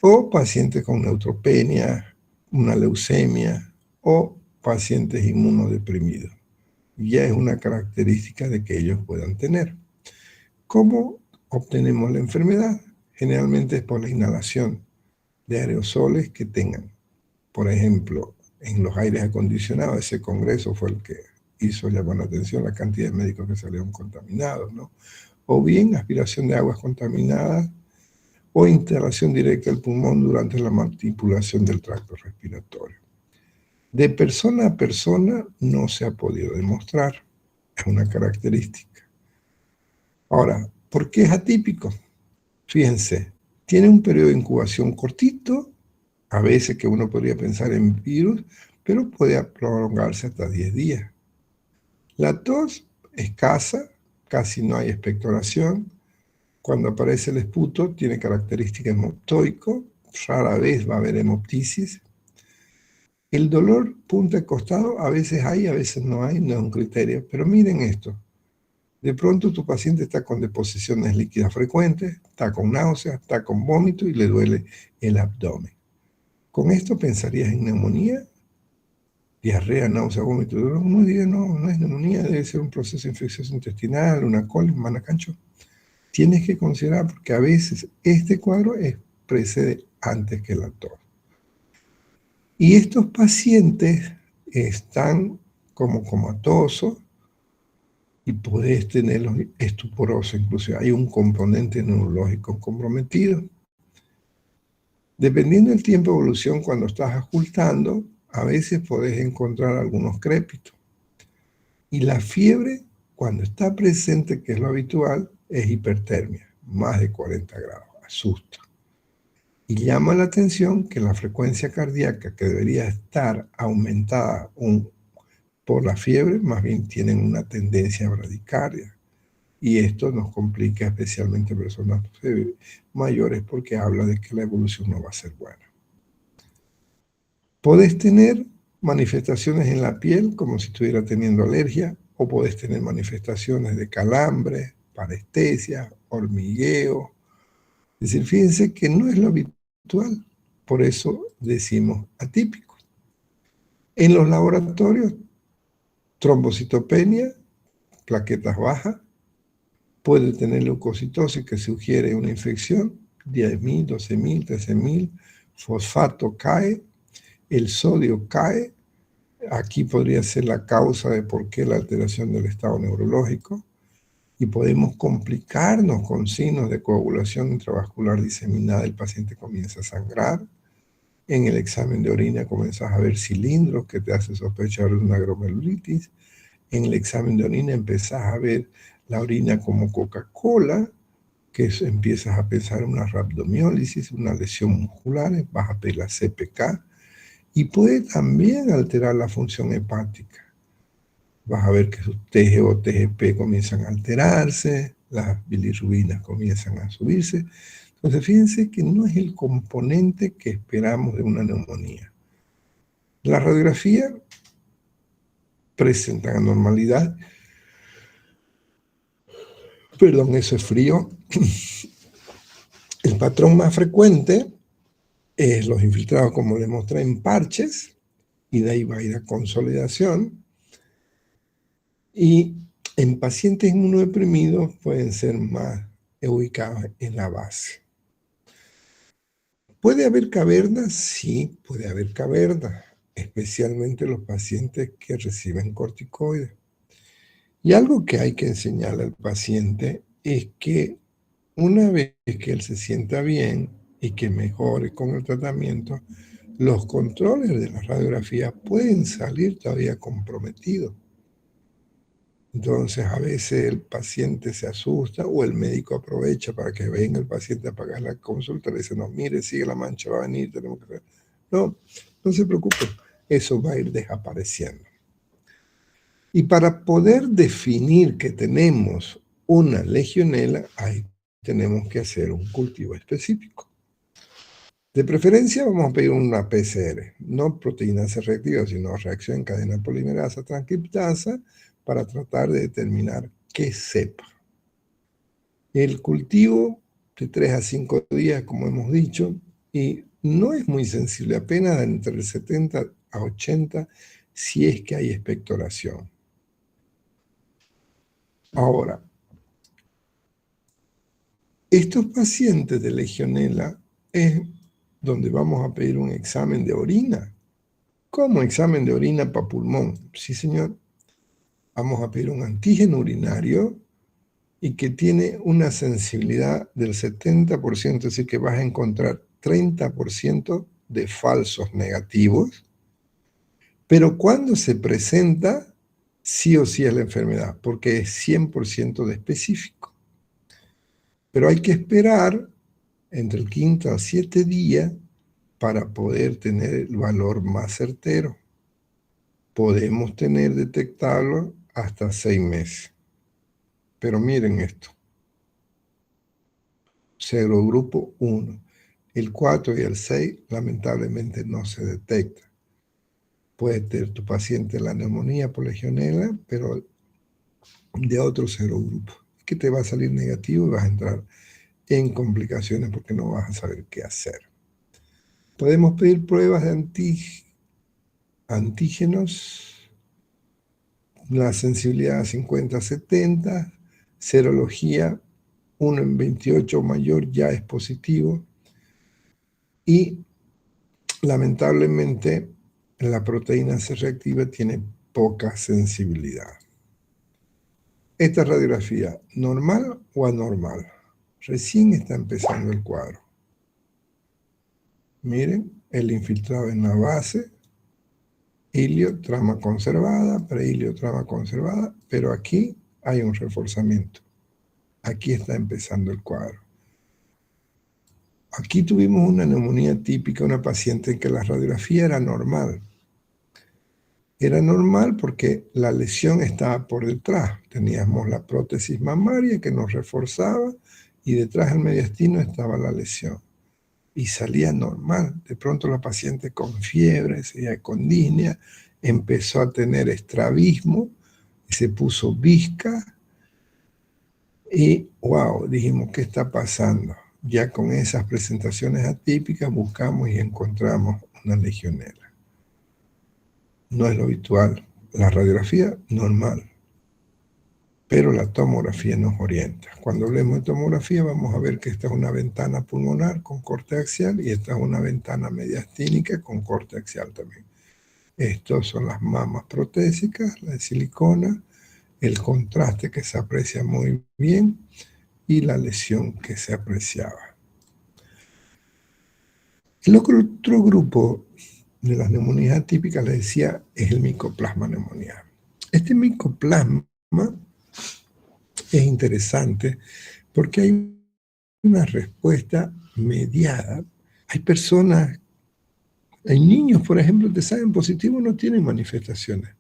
o pacientes con neutropenia, una leucemia, o pacientes inmunodeprimidos. Ya es una característica de que ellos puedan tener. ¿Cómo obtenemos la enfermedad? Generalmente es por la inhalación de aerosoles que tengan. Por ejemplo, en los aires acondicionados, ese congreso fue el que hizo llamar la atención la cantidad de médicos que salieron contaminados, ¿no? O bien aspiración de aguas contaminadas o instalación directa al pulmón durante la manipulación del tracto respiratorio. De persona a persona no se ha podido demostrar, es una característica. Ahora, ¿por qué es atípico? Fíjense, tiene un periodo de incubación cortito, a veces que uno podría pensar en virus, pero puede prolongarse hasta 10 días. La tos escasa, casi no hay expectoración. Cuando aparece el esputo, tiene características hemoptoico, rara vez va a haber hemoptisis. El dolor punta de costado, a veces hay, a veces no hay, no es un criterio. Pero miren esto, de pronto tu paciente está con deposiciones líquidas frecuentes, está con náuseas, está con vómito y le duele el abdomen. ¿Con esto pensarías en neumonía? Diarrea, náusea, vómito, dolor. Uno diría, no es neumonía, debe ser un proceso infeccioso intestinal, una colitis, manacancho. Tienes que considerar, porque a veces este cuadro precede antes que la tos. Y estos pacientes están como comatosos y podés tenerlos estuporosos, incluso hay un componente neurológico comprometido. Dependiendo del tiempo de evolución, cuando estás ocultando, a veces podés encontrar algunos crépitos. Y la fiebre, cuando está presente, que es lo habitual, es hipertermia, más de 40 grados, asusta. Y llama la atención que la frecuencia cardíaca, que debería estar aumentada por la fiebre, más bien tienen una tendencia a bradicardia. Y esto nos complica especialmente a personas mayores porque habla de que la evolución no va a ser buena. Podés tener manifestaciones en la piel como si estuviera teniendo alergia, o podés tener manifestaciones de calambre, parestesia, hormigueo. Es decir, fíjense que no es lo habitual, por eso decimos atípico. En los laboratorios, trombocitopenia, plaquetas bajas, puede tener leucocitosis que sugiere una infección, 10.000, 12.000, 13.000, fosfato cae, el sodio cae, aquí podría ser la causa de por qué la alteración del estado neurológico, y podemos complicarnos con signos de coagulación intravascular diseminada, el paciente comienza a sangrar, en el examen de orina comenzás a ver cilindros que te hacen sospechar de una glomerulitis, en el examen de orina empezás a ver la orina como Coca-Cola, que empiezas a pensar en una rhabdomiólisis, una lesión muscular, vas a ver la CPK, y puede también alterar la función hepática. Vas a ver que sus TG o TGP comienzan a alterarse, las bilirrubinas comienzan a subirse. Entonces, fíjense que no es el componente que esperamos de una neumonía. La radiografía presenta anormalidad. Perdón, eso es frío. El patrón más frecuente es los infiltrados, como les mostré, en parches, y de ahí va a ir a consolidación. Y en pacientes inmunodeprimidos pueden ser más ubicados en la base. ¿Puede haber cavernas? Sí, puede haber cavernas, especialmente los pacientes que reciben corticoides. Y algo que hay que enseñarle al paciente es que una vez que él se sienta bien y que mejore con el tratamiento, los controles de la radiografía pueden salir todavía comprometidos. Entonces, a veces el paciente se asusta o el médico aprovecha para que venga el paciente a pagar la consulta. Le dice, no, mire, sigue la mancha, va a venir, tenemos que hacer. No, no se preocupe. eso va a ir desapareciendo. Y para poder definir que tenemos una legionela, ahí tenemos que hacer un cultivo específico. De preferencia vamos a pedir una PCR, no proteína C reactiva, sino reacción en cadena polimerasa transcriptasa, para tratar de determinar qué cepa. El cultivo de 3 a 5 días, como hemos dicho, y no es muy sensible, apenas entre el 70 a 80 si es que hay expectoración. Ahora, estos pacientes de legionela es donde vamos a pedir un examen de orina. ¿Cómo examen de orina para pulmón? Sí, señor. Vamos a pedir un antígeno urinario y que tiene una sensibilidad del 70%, es decir, que vas a encontrar 30% de falsos negativos, pero cuando se presenta, sí o sí es la enfermedad, porque es 100% de específico. Pero hay que esperar entre el 5 a 7 días para poder tener el valor más certero. Podemos tener detectarlo hasta 6 meses. Pero miren esto. Serogrupo 1. El 4 y el 6 lamentablemente no se detecta. Puede tener tu paciente la neumonía por legionela, pero de otro serogrupo, que te va a salir negativo y vas a entrar en complicaciones porque no vas a saber qué hacer. Podemos pedir pruebas de antígenos, la sensibilidad 50-70, serología 1 en 28 o mayor ya es positivo, y lamentablemente la proteína C reactiva tiene poca sensibilidad. Esta radiografía, ¿normal o anormal? Recién está empezando el cuadro. Miren, el infiltrado en la base, hilio, trama conservada, prehilio, trama conservada, pero aquí hay un reforzamiento. Aquí está empezando el cuadro. Aquí tuvimos una neumonía típica, una paciente en que la radiografía era normal. Era normal porque la lesión estaba por detrás. Teníamos la prótesis mamaria que nos reforzaba y detrás del mediastino estaba la lesión. Y salía normal. De pronto la paciente con fiebre, seguía con disnea, empezó a tener estrabismo, se puso visca y wow, dijimos, ¿qué está pasando? Ya con esas presentaciones atípicas buscamos y encontramos una legionela. No es lo habitual. La radiografía, normal. Pero la tomografía nos orienta. Cuando hablemos de tomografía vamos a ver que esta es una ventana pulmonar con corte axial y esta es una ventana mediastínica con corte axial también. Estos son las mamas protésicas, la de silicona, el contraste que se aprecia muy bien y la lesión que se apreciaba. El otro grupo de las neumonías atípicas, les decía, es el micoplasma neumonía. Este micoplasma es interesante porque hay una respuesta mediada. Hay personas, hay niños, por ejemplo, que salen positivos, no tienen manifestaciones.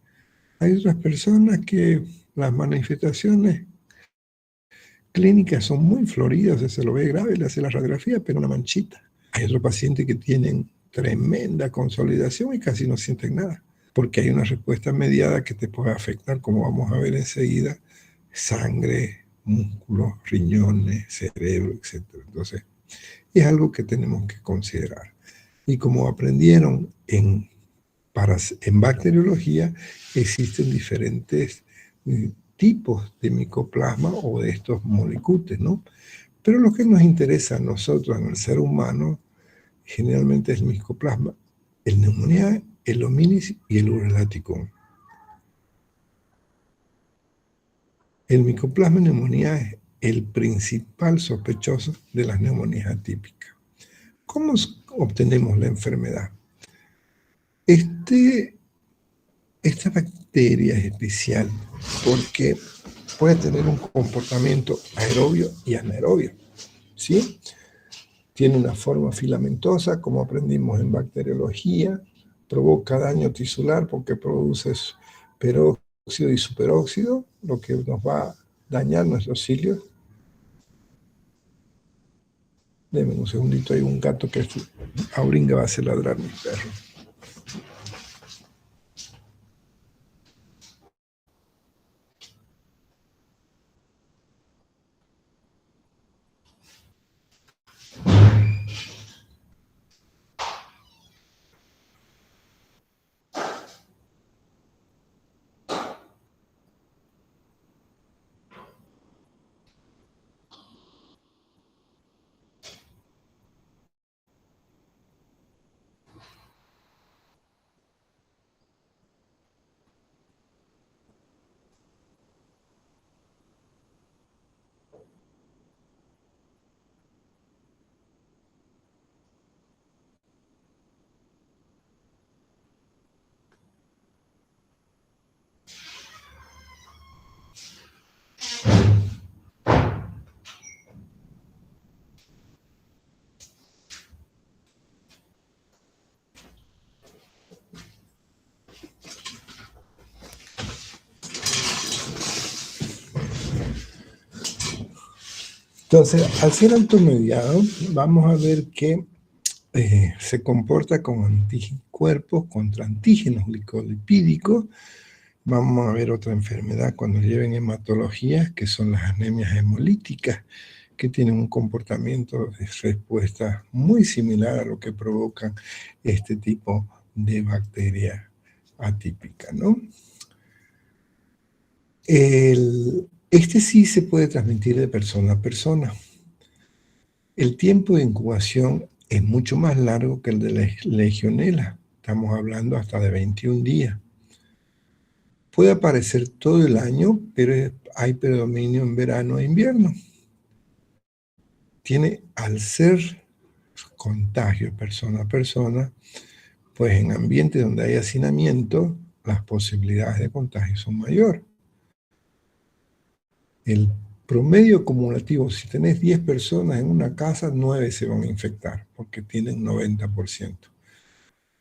Hay otras personas que las manifestaciones clínicas son muy floridas, se lo ve grave, le hace la radiografía, pero una manchita. Hay otros pacientes que tienen tremenda consolidación y casi no sienten nada, porque hay una respuesta mediada que te puede afectar, como vamos a ver enseguida, sangre, músculos, riñones, cerebro, etc. Entonces, es algo que tenemos que considerar. Y como aprendieron en bacteriología, existen diferentes tipos de micoplasma o de estos molicutes, ¿no? Pero lo que nos interesa a nosotros, en el ser humano, generalmente es el micoplasma, el pneumoniae, el hominis y el urelaticum. El micoplasma pneumoniae es el principal sospechoso de las neumonías atípicas. ¿Cómo obtenemos la enfermedad? Esta bacteria es especial porque puede tener un comportamiento aerobio y anaerobio, ¿sí? Tiene una forma filamentosa, como aprendimos en bacteriología, provoca daño tisular porque produce peróxido y superóxido, lo que nos va a dañar nuestros cilios. Denme un segundito, hay un gato que ahorita va a hacer ladrar mi perro. Entonces, al ser automediado, vamos a ver que se comporta con anticuerpos contra antígenos glicolipídicos. Vamos a ver otra enfermedad cuando lleven hematologías, que son las anemias hemolíticas, que tienen un comportamiento de respuesta muy similar a lo que provocan este tipo de bacteria atípica, ¿no? Este sí se puede transmitir de persona a persona. El tiempo de incubación es mucho más largo que el de la legionela. Estamos hablando hasta de 21 días. Puede aparecer todo el año, pero hay predominio en verano e invierno. Al ser contagio persona a persona, pues en ambientes donde hay hacinamiento, las posibilidades de contagio son mayores. El promedio acumulativo, si tenés 10 personas en una casa, 9 se van a infectar, porque tienen 90%.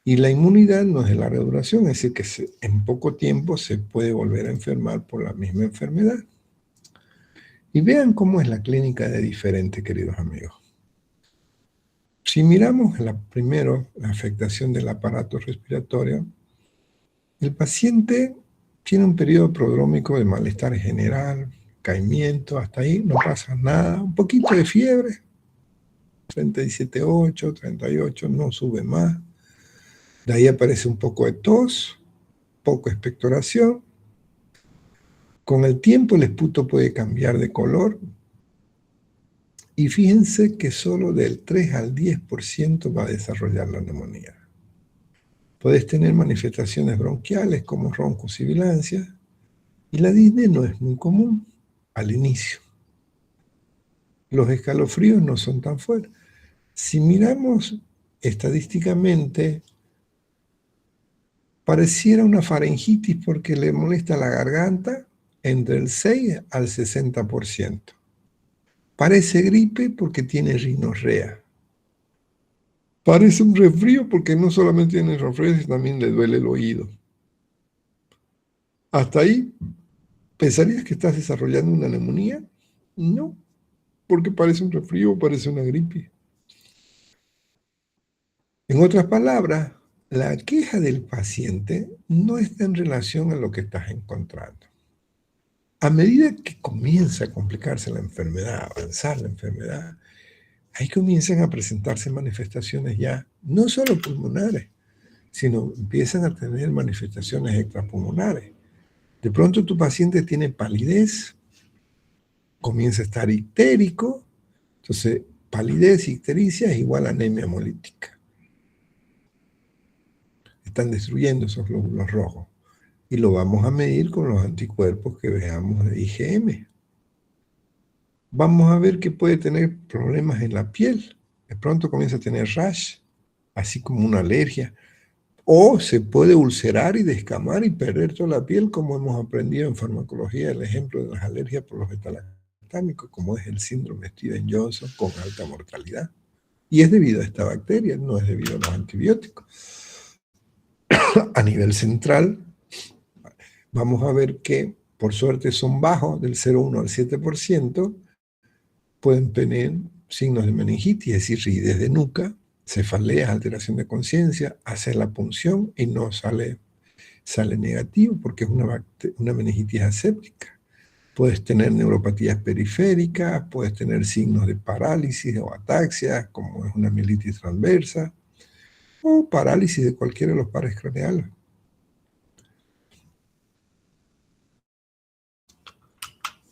Y la inmunidad no es de larga duración, es decir, que en poco tiempo se puede volver a enfermar por la misma enfermedad. Y vean cómo es la clínica de diferente, queridos amigos. Si miramos primero la afectación del aparato respiratorio, el paciente tiene un periodo prodrómico de malestar general, caimiento, hasta ahí no pasa nada, un poquito de fiebre, 37,8, 38, no sube más. De ahí aparece un poco de tos, poco expectoración. Con el tiempo el esputo puede cambiar de color y fíjense que solo del 3 al 10% va a desarrollar la neumonía. Podés tener manifestaciones bronquiales como roncos y sibilancias y la disnea no es muy común al inicio. Los escalofríos no son tan fuertes. Si miramos estadísticamente, pareciera una faringitis porque le molesta la garganta entre el 6 al 60%. Parece gripe porque tiene rinorrea. Parece un resfrío porque no solamente tiene resfrío, sino también le duele el oído. Hasta ahí, ¿pensarías que estás desarrollando una neumonía? No, porque parece un resfrío o parece una gripe. En otras palabras, la queja del paciente no está en relación a lo que estás encontrando. A medida que comienza a complicarse la enfermedad, a avanzar la enfermedad, ahí comienzan a presentarse manifestaciones ya no solo pulmonares, sino empiezan a tener manifestaciones extrapulmonares. De pronto tu paciente tiene palidez, comienza a estar ictérico, entonces palidez y ictericia es igual a anemia hemolítica. Están destruyendo esos glóbulos rojos. Y lo vamos a medir con los anticuerpos que veamos de IgM. Vamos a ver que puede tener problemas en la piel. De pronto comienza a tener rash, así como una alergia. O se puede ulcerar y descamar y perder toda la piel, como hemos aprendido en farmacología, el ejemplo de las alergias por los betalactámicos, como es el síndrome Stevens-Johnson con alta mortalidad. Y es debido a esta bacteria, no es debido a los antibióticos. a nivel central, vamos a ver que, por suerte, son bajos, del 0,1 al 7%, pueden tener signos de meningitis, es decir, rigidez de nuca, cefaleas, alteración de conciencia, hacer la punción y no sale negativo porque es una meningitis aséptica. Puedes tener neuropatías periféricas, puedes tener signos de parálisis o ataxia, como es una mielitis transversa, o parálisis de cualquiera de los pares craneales.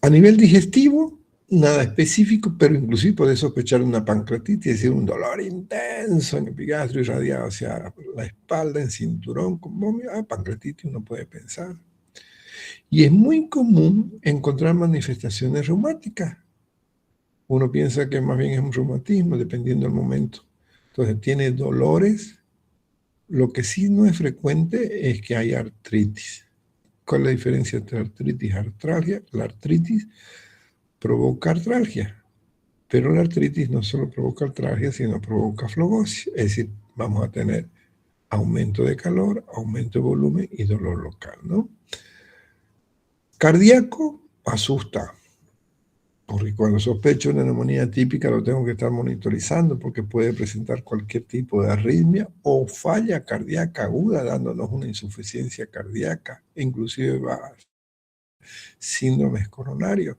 A nivel digestivo, nada específico, pero inclusive puede sospechar una pancreatitis, es decir, un dolor intenso en epigastrio irradiado hacia la espalda, en cinturón, como pancreatitis uno puede pensar. Y es muy común encontrar manifestaciones reumáticas. Uno piensa que más bien es un reumatismo, dependiendo del momento. Entonces, tiene dolores. Lo que sí no es frecuente es que haya artritis. ¿Cuál es la diferencia entre artritis y artralgia? La artritis provoca artralgia, pero la artritis no solo provoca artralgia, sino provoca flogosis. Es decir, vamos a tener aumento de calor, aumento de volumen y dolor local, ¿no? Cardíaco, asusta, porque cuando sospecho una neumonía típica lo tengo que estar monitorizando porque puede presentar cualquier tipo de arritmia o falla cardíaca aguda dándonos una insuficiencia cardíaca, inclusive síndromes coronarios,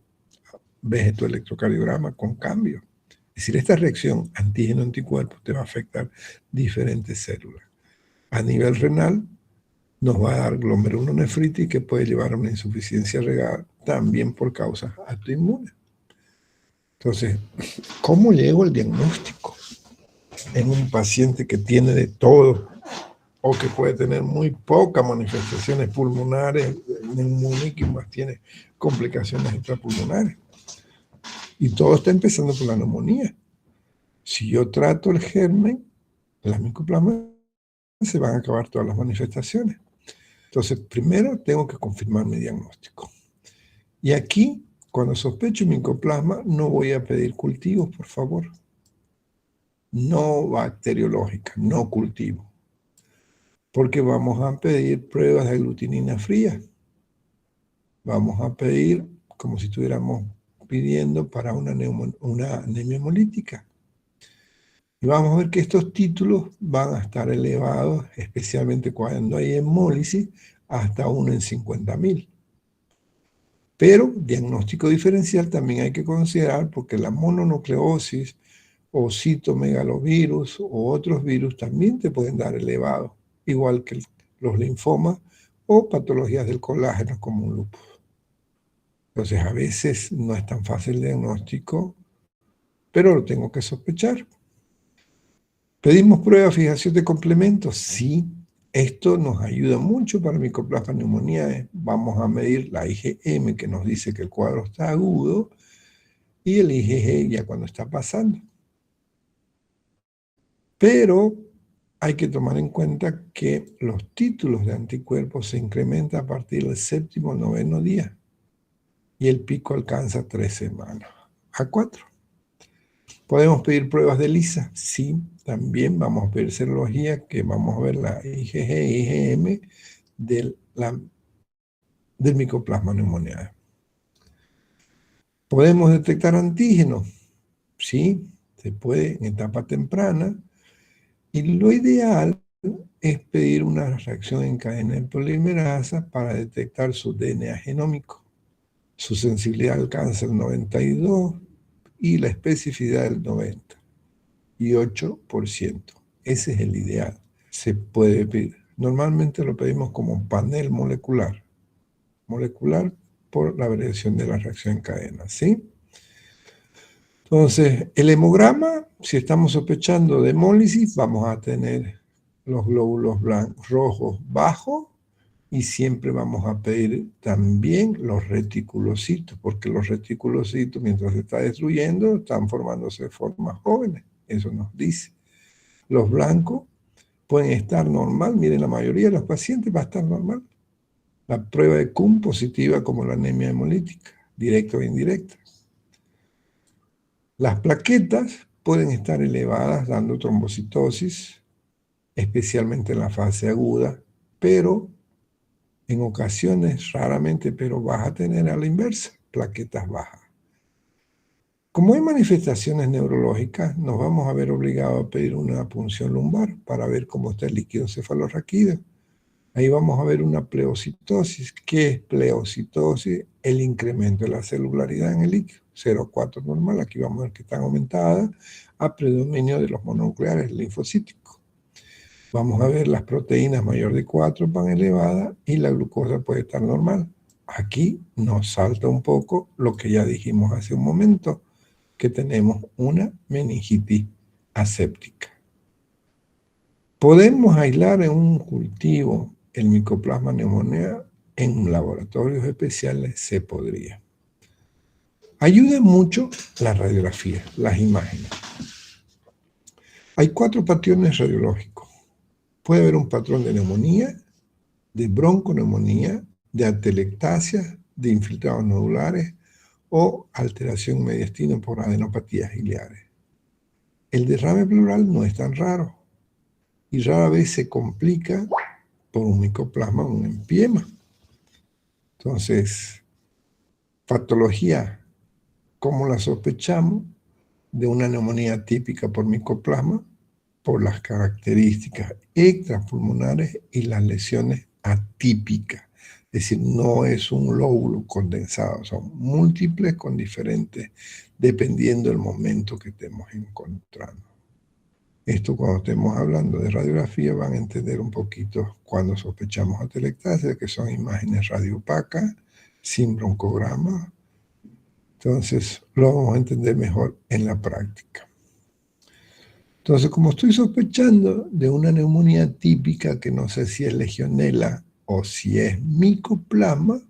ves tu electrocardiograma con cambio. Es decir, esta reacción antígeno-anticuerpo te va a afectar diferentes células. A nivel renal, nos va a dar glomerulonefritis que puede llevar a una insuficiencia renal también por causas autoinmunes. Entonces, ¿cómo llego al diagnóstico en un paciente que tiene de todo o que puede tener muy pocas manifestaciones pulmonares, neumonía, más tiene complicaciones extrapulmonares? Y todo está empezando por la neumonía. Si yo trato el germen, la micoplasma, se van a acabar todas las manifestaciones. Entonces, primero tengo que confirmar mi diagnóstico. Y aquí, cuando sospecho micoplasma, no voy a pedir cultivos, por favor. No bacteriológica, no cultivo. Porque vamos a pedir pruebas de aglutinina fría. Vamos a pedir como si estuviéramos pidiendo para una anemia hemolítica. Y vamos a ver que estos títulos van a estar elevados, especialmente cuando hay hemólisis, hasta 1 en 50.000. Pero diagnóstico diferencial también hay que considerar porque la mononucleosis o citomegalovirus o otros virus también te pueden dar elevados, igual que los linfomas o patologías del colágeno como un lupus. Entonces a veces no es tan fácil el diagnóstico, pero lo tengo que sospechar. ¿Pedimos prueba de fijación de complementos? Sí, esto nos ayuda mucho para Mycoplasma pneumoniae. Vamos a medir la IgM, que nos dice que el cuadro está agudo, y el IgG ya cuando está pasando. Pero hay que tomar en cuenta que los títulos de anticuerpos se incrementan a partir del 7º o 9º día, y el pico alcanza 3 semanas a 4. ¿Podemos pedir pruebas de ELISA? Sí, también vamos a pedir serología, que vamos a ver la IgG e IgM del Mycoplasma pneumoniae. ¿Podemos detectar antígenos? Sí, se puede en etapa temprana. Y lo ideal es pedir una reacción en cadena de polimerasa para detectar su DNA genómico. Su sensibilidad alcanza el 92 y la especificidad del 98%. Ese es el ideal. Se puede pedir. Normalmente lo pedimos como panel molecular. Molecular por la variación de la reacción en cadena, ¿sí? Entonces, el hemograma, si estamos sospechando de hemólisis, vamos a tener los glóbulos blancos, rojos bajos, y siempre vamos a pedir también los reticulocitos, porque los reticulocitos, mientras se está destruyendo, están formándose de formas jóvenes. Eso nos dice. Los blancos pueden estar normal. Miren, la mayoría de los pacientes va a estar normal. La prueba de CUM positiva como la anemia hemolítica, directa o indirecta. Las plaquetas pueden estar elevadas dando trombocitosis, especialmente en la fase aguda, pero en ocasiones, raramente, pero vas a tener a la inversa, plaquetas bajas. Como hay manifestaciones neurológicas, nos vamos a ver obligados a pedir una punción lumbar para ver cómo está el líquido cefalorraquídeo. Ahí vamos a ver una pleocitosis. ¿Qué es pleocitosis? El incremento de la celularidad en el líquido. 0,4 normal, aquí vamos a ver que están aumentadas a predominio de los mononucleares linfocíticos. Vamos a ver las proteínas mayor de 4 van elevadas y la glucosa puede estar normal. Aquí nos salta un poco lo que ya dijimos hace un momento, que tenemos una meningitis aséptica. Podemos aislar en un cultivo el Mycoplasma pneumoniae, en laboratorios especiales se podría. Ayuda mucho la radiografía, las imágenes. Hay 4 patrones radiológicos. Puede haber un patrón de neumonía, de bronconeumonía, de atelectasia, de infiltrados nodulares o alteración mediastina por adenopatías ileares. El derrame pleural no es tan raro y rara vez se complica por un micoplasma o un empiema. Entonces, patología, ¿cómo la sospechamos? De una neumonía típica por micoplasma, por las características extrapulmonares y las lesiones atípicas. Es decir, no es un lóbulo condensado, son múltiples con diferentes, dependiendo del momento que estemos encontrando. Esto cuando estemos hablando de radiografía van a entender un poquito cuando sospechamos atelectasia, que son imágenes radiopacas, sin broncograma. Entonces lo vamos a entender mejor en la práctica. Entonces, como estoy sospechando de una neumonía típica, que no sé si es legionela o si es micoplasma,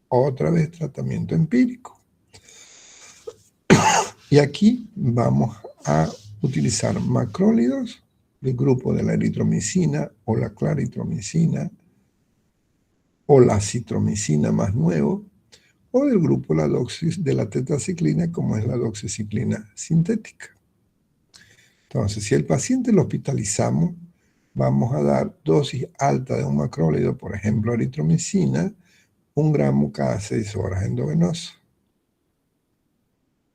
otra vez tratamiento empírico. Y aquí vamos a utilizar macrólidos del grupo de la eritromicina o la claritromicina o la citromicina más nuevo, o del grupo de la tetraciclina, como es la doxiciclina sintética. Entonces, si el paciente lo hospitalizamos, vamos a dar dosis alta de un macrólido, por ejemplo, eritromicina, 1 gramo cada 6 horas endovenoso.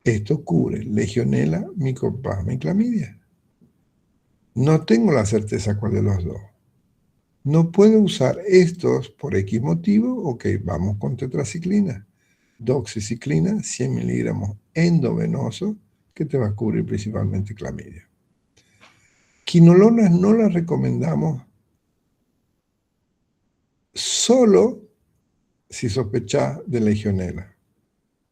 Esto cubre legionela, micoplasma y clamidia. No tengo la certeza cuál de los dos. No puedo usar estos por X motivo. Ok, vamos con tetraciclina. Doxiciclina, 100 miligramos endovenoso, que te va a cubrir principalmente clamidia. Quinolonas no las recomendamos solo si sospechas de legionela.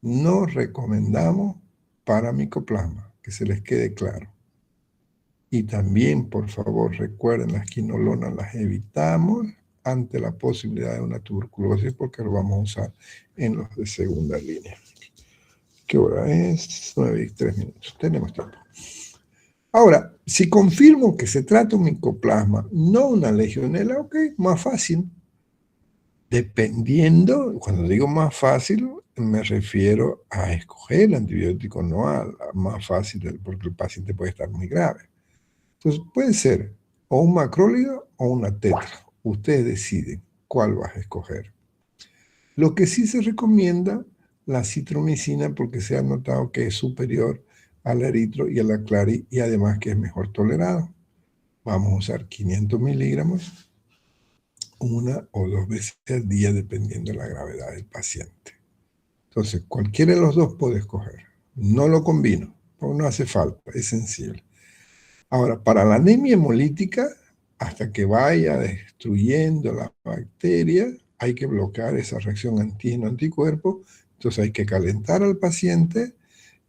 No recomendamos para micoplasma, que se les quede claro. Y también, por favor, recuerden, las quinolonas las evitamos ante la posibilidad de una tuberculosis, porque lo vamos a usar en los de segunda línea. ¿Qué hora es? 9:03. Tenemos tiempo. Ahora, si confirmo que se trata de un micoplasma, no una legionela, ok, más fácil. Dependiendo, cuando digo más fácil, me refiero a escoger el antibiótico, no a más fácil, porque el paciente puede estar muy grave. Entonces, puede ser o un macrólido o una tetra. Ustedes deciden cuál vas a escoger. Lo que sí se recomienda, la citromicina, porque se ha notado que es superior al eritro y a la clari, y además que es mejor tolerado. Vamos a usar 500 miligramos 1 o 2 veces al día, dependiendo de la gravedad del paciente. Entonces, cualquiera de los dos puede escoger. No lo combino, porque no hace falta, es sensible. Ahora, para la anemia hemolítica, hasta que vaya destruyendo la bacteria, hay que bloquear esa reacción antígeno-anticuerpo. Entonces hay que calentar al paciente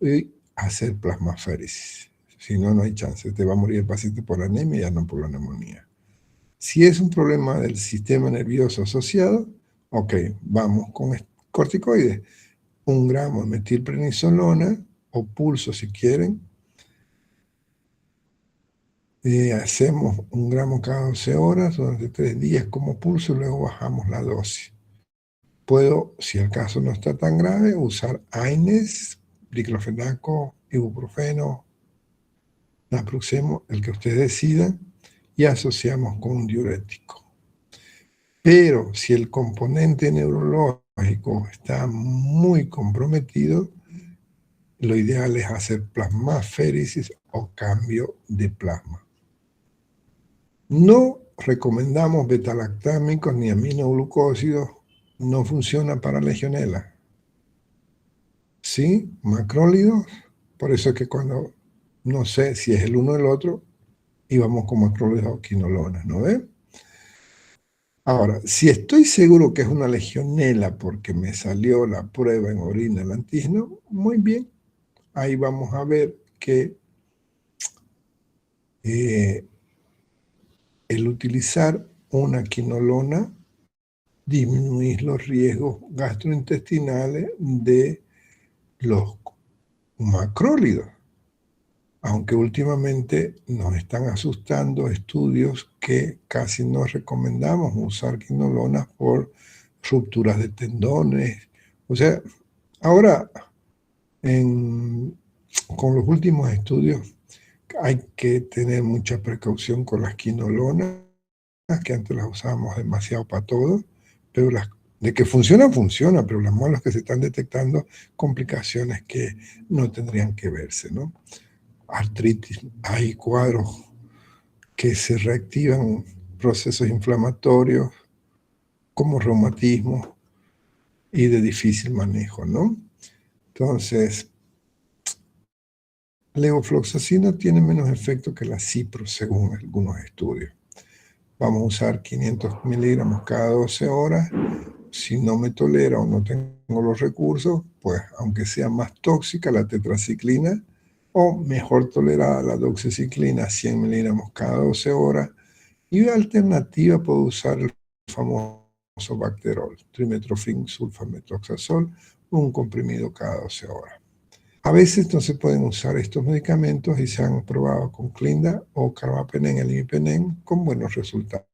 y hacer plasmaféresis. Si no, no hay chance. Te va a morir el paciente por anemia y no por la neumonía. Si es un problema del sistema nervioso asociado, ok, vamos con corticoides. 1 gramo de metilprednisolona o pulso si quieren. Hacemos 1 gramo cada 12 horas durante 3 días como pulso y luego bajamos la dosis. Puedo, si el caso no está tan grave, usar AINES, diclofenaco, ibuprofeno, naproxeno, el que ustedes decidan, y asociamos con un diurético. Pero si el componente neurológico está muy comprometido, lo ideal es hacer plasmaféresis o cambio de plasma. No recomendamos betalactámicos ni aminoglucósidos, no funciona para legionela. Sí, macrólidos, por eso es que cuando no sé si es el uno o el otro, íbamos con macrólidos o quinolonas, ¿no ves? Ahora, si estoy seguro que es una legionela porque me salió la prueba en orina el antígeno, muy bien, ahí vamos a ver que el utilizar una quinolona disminuir los riesgos gastrointestinales de los macrólidos. Aunque últimamente nos están asustando estudios que casi no recomendamos usar quinolonas por rupturas de tendones. O sea, ahora con los últimos estudios hay que tener mucha precaución con las quinolonas, que antes las usábamos demasiado para todo, pero de que funciona, funciona, pero las malas que se están detectando complicaciones que no tendrían que verse, ¿no? Artritis, hay cuadros que se reactivan procesos inflamatorios como reumatismo y de difícil manejo, ¿no? Entonces, la levofloxacina tiene menos efecto que la cipro, según algunos estudios. Vamos a usar 500 miligramos cada 12 horas. Si no me tolera o no tengo los recursos, pues aunque sea más tóxica la tetraciclina, o mejor tolerada la doxiciclina, 100 miligramos cada 12 horas. Y de alternativa puedo usar el famoso Bacterol, trimetrofin sulfamethoxazol, un comprimido cada 12 horas. A veces no se pueden usar estos medicamentos y se han probado con Clinda o carbapenem, el imipenem, con buenos resultados.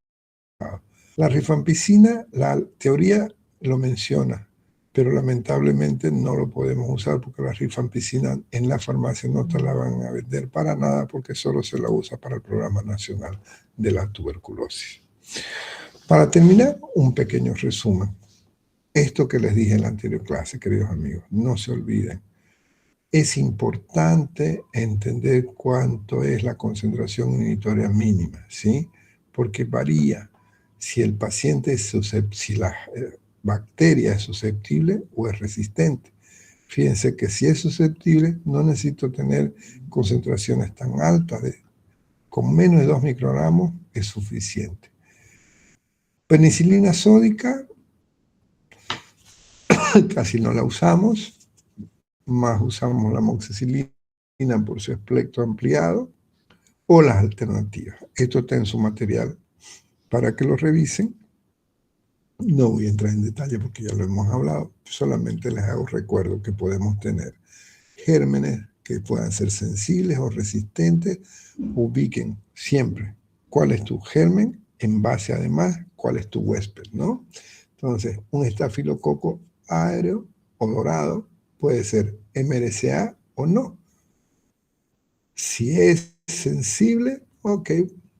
La rifampicina, la teoría lo menciona, pero lamentablemente no lo podemos usar porque la rifampicina en la farmacia no te la van a vender para nada porque solo se la usa para el Programa Nacional de la Tuberculosis. Para terminar, un pequeño resumen. Esto que les dije en la anterior clase, queridos amigos, no se olviden. Es importante entender cuánto es la concentración inhibitoria mínima, ¿sí? Porque varía si el paciente es susceptible, si la bacteria es susceptible o es resistente. Fíjense que si es susceptible, no necesito tener concentraciones tan altas. Con menos de 2 microgramos es suficiente. Penicilina sódica, casi no la usamos, más usamos la amoxicilina por su espectro ampliado, o las alternativas. Esto está en su material para que lo revisen. No voy a entrar en detalle porque ya lo hemos hablado, solamente les hago recuerdo que podemos tener gérmenes que puedan ser sensibles o resistentes. Ubiquen siempre cuál es tu germen, en base además cuál es tu huésped, ¿no? Entonces, un estafilococo aéreo o dorado puede ser MRSA o no. Si es sensible, ok,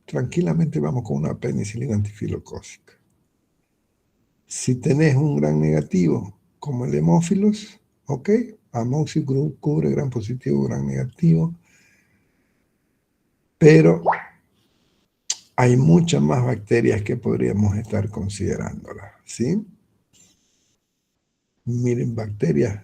tranquilamente vamos con una penicilina antifilocócica. Si tenés un gran negativo, como el hemófilos, ok, amoxi cubre gran positivo, gran negativo, pero hay muchas más bacterias que podríamos estar considerándolas, ¿sí? Miren, bacterias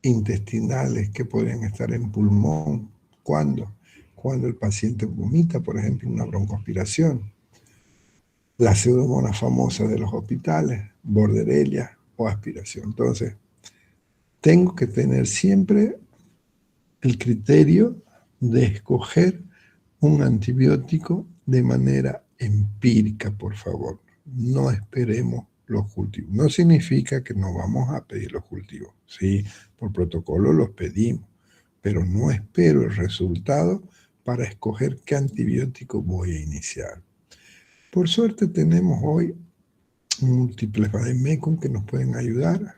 intestinales que podrían estar en pulmón. ¿Cuándo? Cuando el paciente vomita, por ejemplo, una broncoaspiración. La pseudomonas famosa de los hospitales, Borderelia o aspiración. Entonces, tengo que tener siempre el criterio de escoger un antibiótico de manera empírica, por favor. No esperemos los cultivos. No significa que no vamos a pedir los cultivos. Sí, por protocolo los pedimos, pero no espero el resultado para escoger qué antibiótico voy a iniciar. Por suerte tenemos hoy múltiples vademecum que nos pueden ayudar.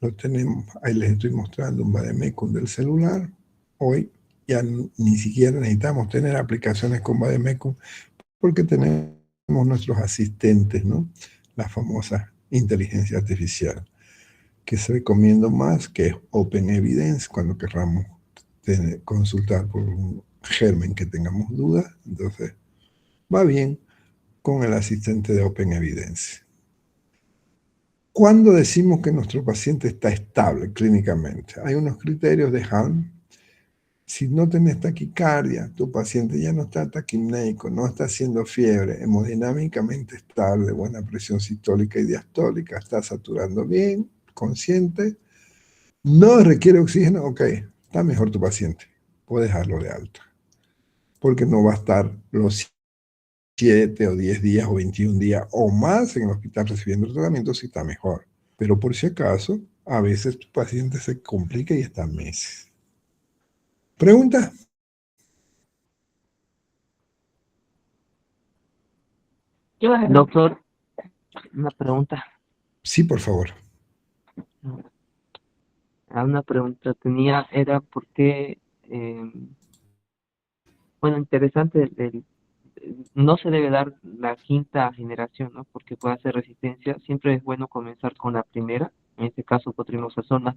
Lo tenemos, ahí les estoy mostrando un vademecum del celular. Hoy ya ni siquiera necesitamos tener aplicaciones con vademecum porque tenemos nuestros asistentes, ¿no? La famosa inteligencia artificial, que se recomiendo más, que es Open Evidence, cuando querramos consultar por un germen que tengamos dudas. Entonces, va bien con el asistente de Open Evidence. ¿Cuándo decimos que nuestro paciente está estable clínicamente? Hay unos criterios de Halm. Si no tenés taquicardia, tu paciente ya no está taquimneico, no está haciendo fiebre, hemodinámicamente estable, buena presión sistólica y diastólica, está saturando bien, consciente, no requiere oxígeno, ok, está mejor tu paciente, puedes dejarlo de alta, porque no va a estar los 7 o 10 días o 21 días o más en el hospital recibiendo el tratamiento si está mejor. Pero por si acaso, a veces tu paciente se complica y está meses. ¿Pregunta? Doctor, una pregunta. Sí, por favor. Una pregunta tenía, era por qué, bueno, interesante, no se debe dar la quinta generación, ¿no? Porque puede hacer resistencia. Siempre es bueno comenzar con la primera, en este caso cotrimazosona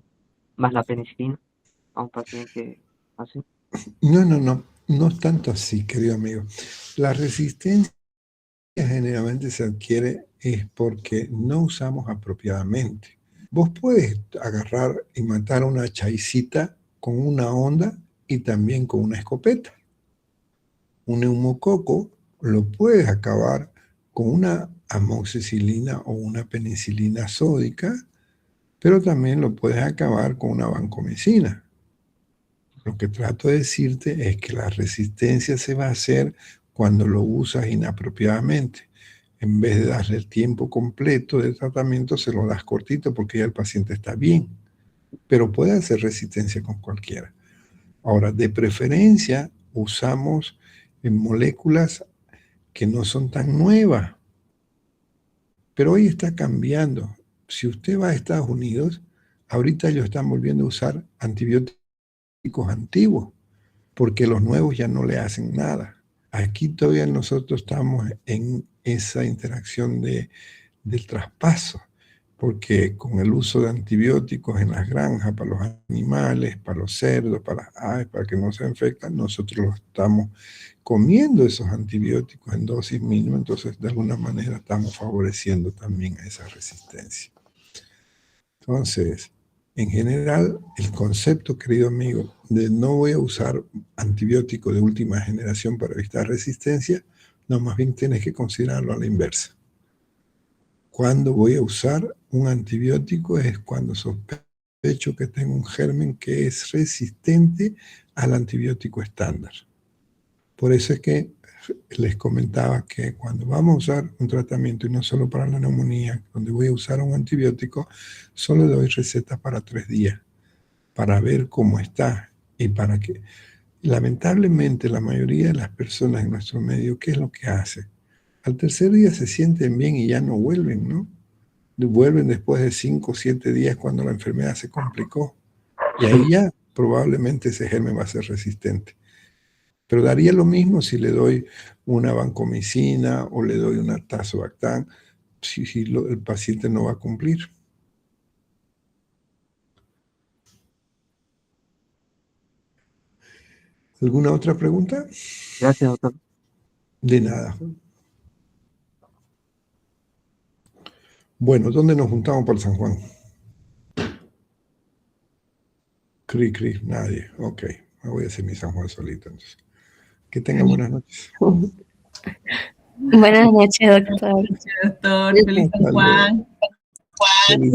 más la penicilina a un paciente así. No es tanto así, querido amigo. La resistencia generalmente se adquiere es porque no usamos apropiadamente. Vos puedes agarrar y matar una chaicita con una onda y también con una escopeta. Un neumococo lo puedes acabar con una amoxicilina o una penicilina sódica, pero también lo puedes acabar con una vancomicina. Lo que trato de decirte es que la resistencia se va a hacer cuando lo usas inapropiadamente. En vez de darle el tiempo completo de tratamiento, se lo das cortito porque ya el paciente está bien. Pero puede hacer resistencia con cualquiera. Ahora, de preferencia, usamos moléculas que no son tan nuevas. Pero hoy está cambiando. Si usted va a Estados Unidos, ahorita ellos están volviendo a usar antibióticos antiguos, porque los nuevos ya no le hacen nada. Aquí todavía nosotros estamos en esa interacción del traspaso, porque con el uso de antibióticos en las granjas, para los animales, para los cerdos, para las aves, para que no se infecten, nosotros los estamos comiendo esos antibióticos en dosis mínima, entonces de alguna manera estamos favoreciendo también a esa resistencia. Entonces, en general, el concepto, querido amigo, de no voy a usar antibiótico de última generación para evitar resistencia, no, más bien tienes que considerarlo a la inversa. Cuando voy a usar un antibiótico es cuando sospecho que tengo un germen que es resistente al antibiótico estándar. Por eso es que les comentaba que cuando vamos a usar un tratamiento, y no solo para la neumonía, donde voy a usar un antibiótico, solo doy receta para 3 días, para ver cómo está y para que, lamentablemente, la mayoría de las personas en nuestro medio, ¿qué es lo que hace? Al tercer día se sienten bien y ya no vuelven, ¿no? Vuelven después de 5 o 7 días cuando la enfermedad se complicó. Y ahí ya probablemente ese germen va a ser resistente. Pero daría lo mismo si le doy una vancomicina o le doy una tazobactam, si el paciente no va a cumplir. ¿Alguna otra pregunta? Gracias, doctor. De nada. Bueno, ¿dónde nos juntamos para el San Juan? Cri, nadie. Ok, me voy a hacer mi San Juan solito entonces. Que tenga buenas noches. Buenas noches, doctor. Doctor, feliz San Juan. Feliz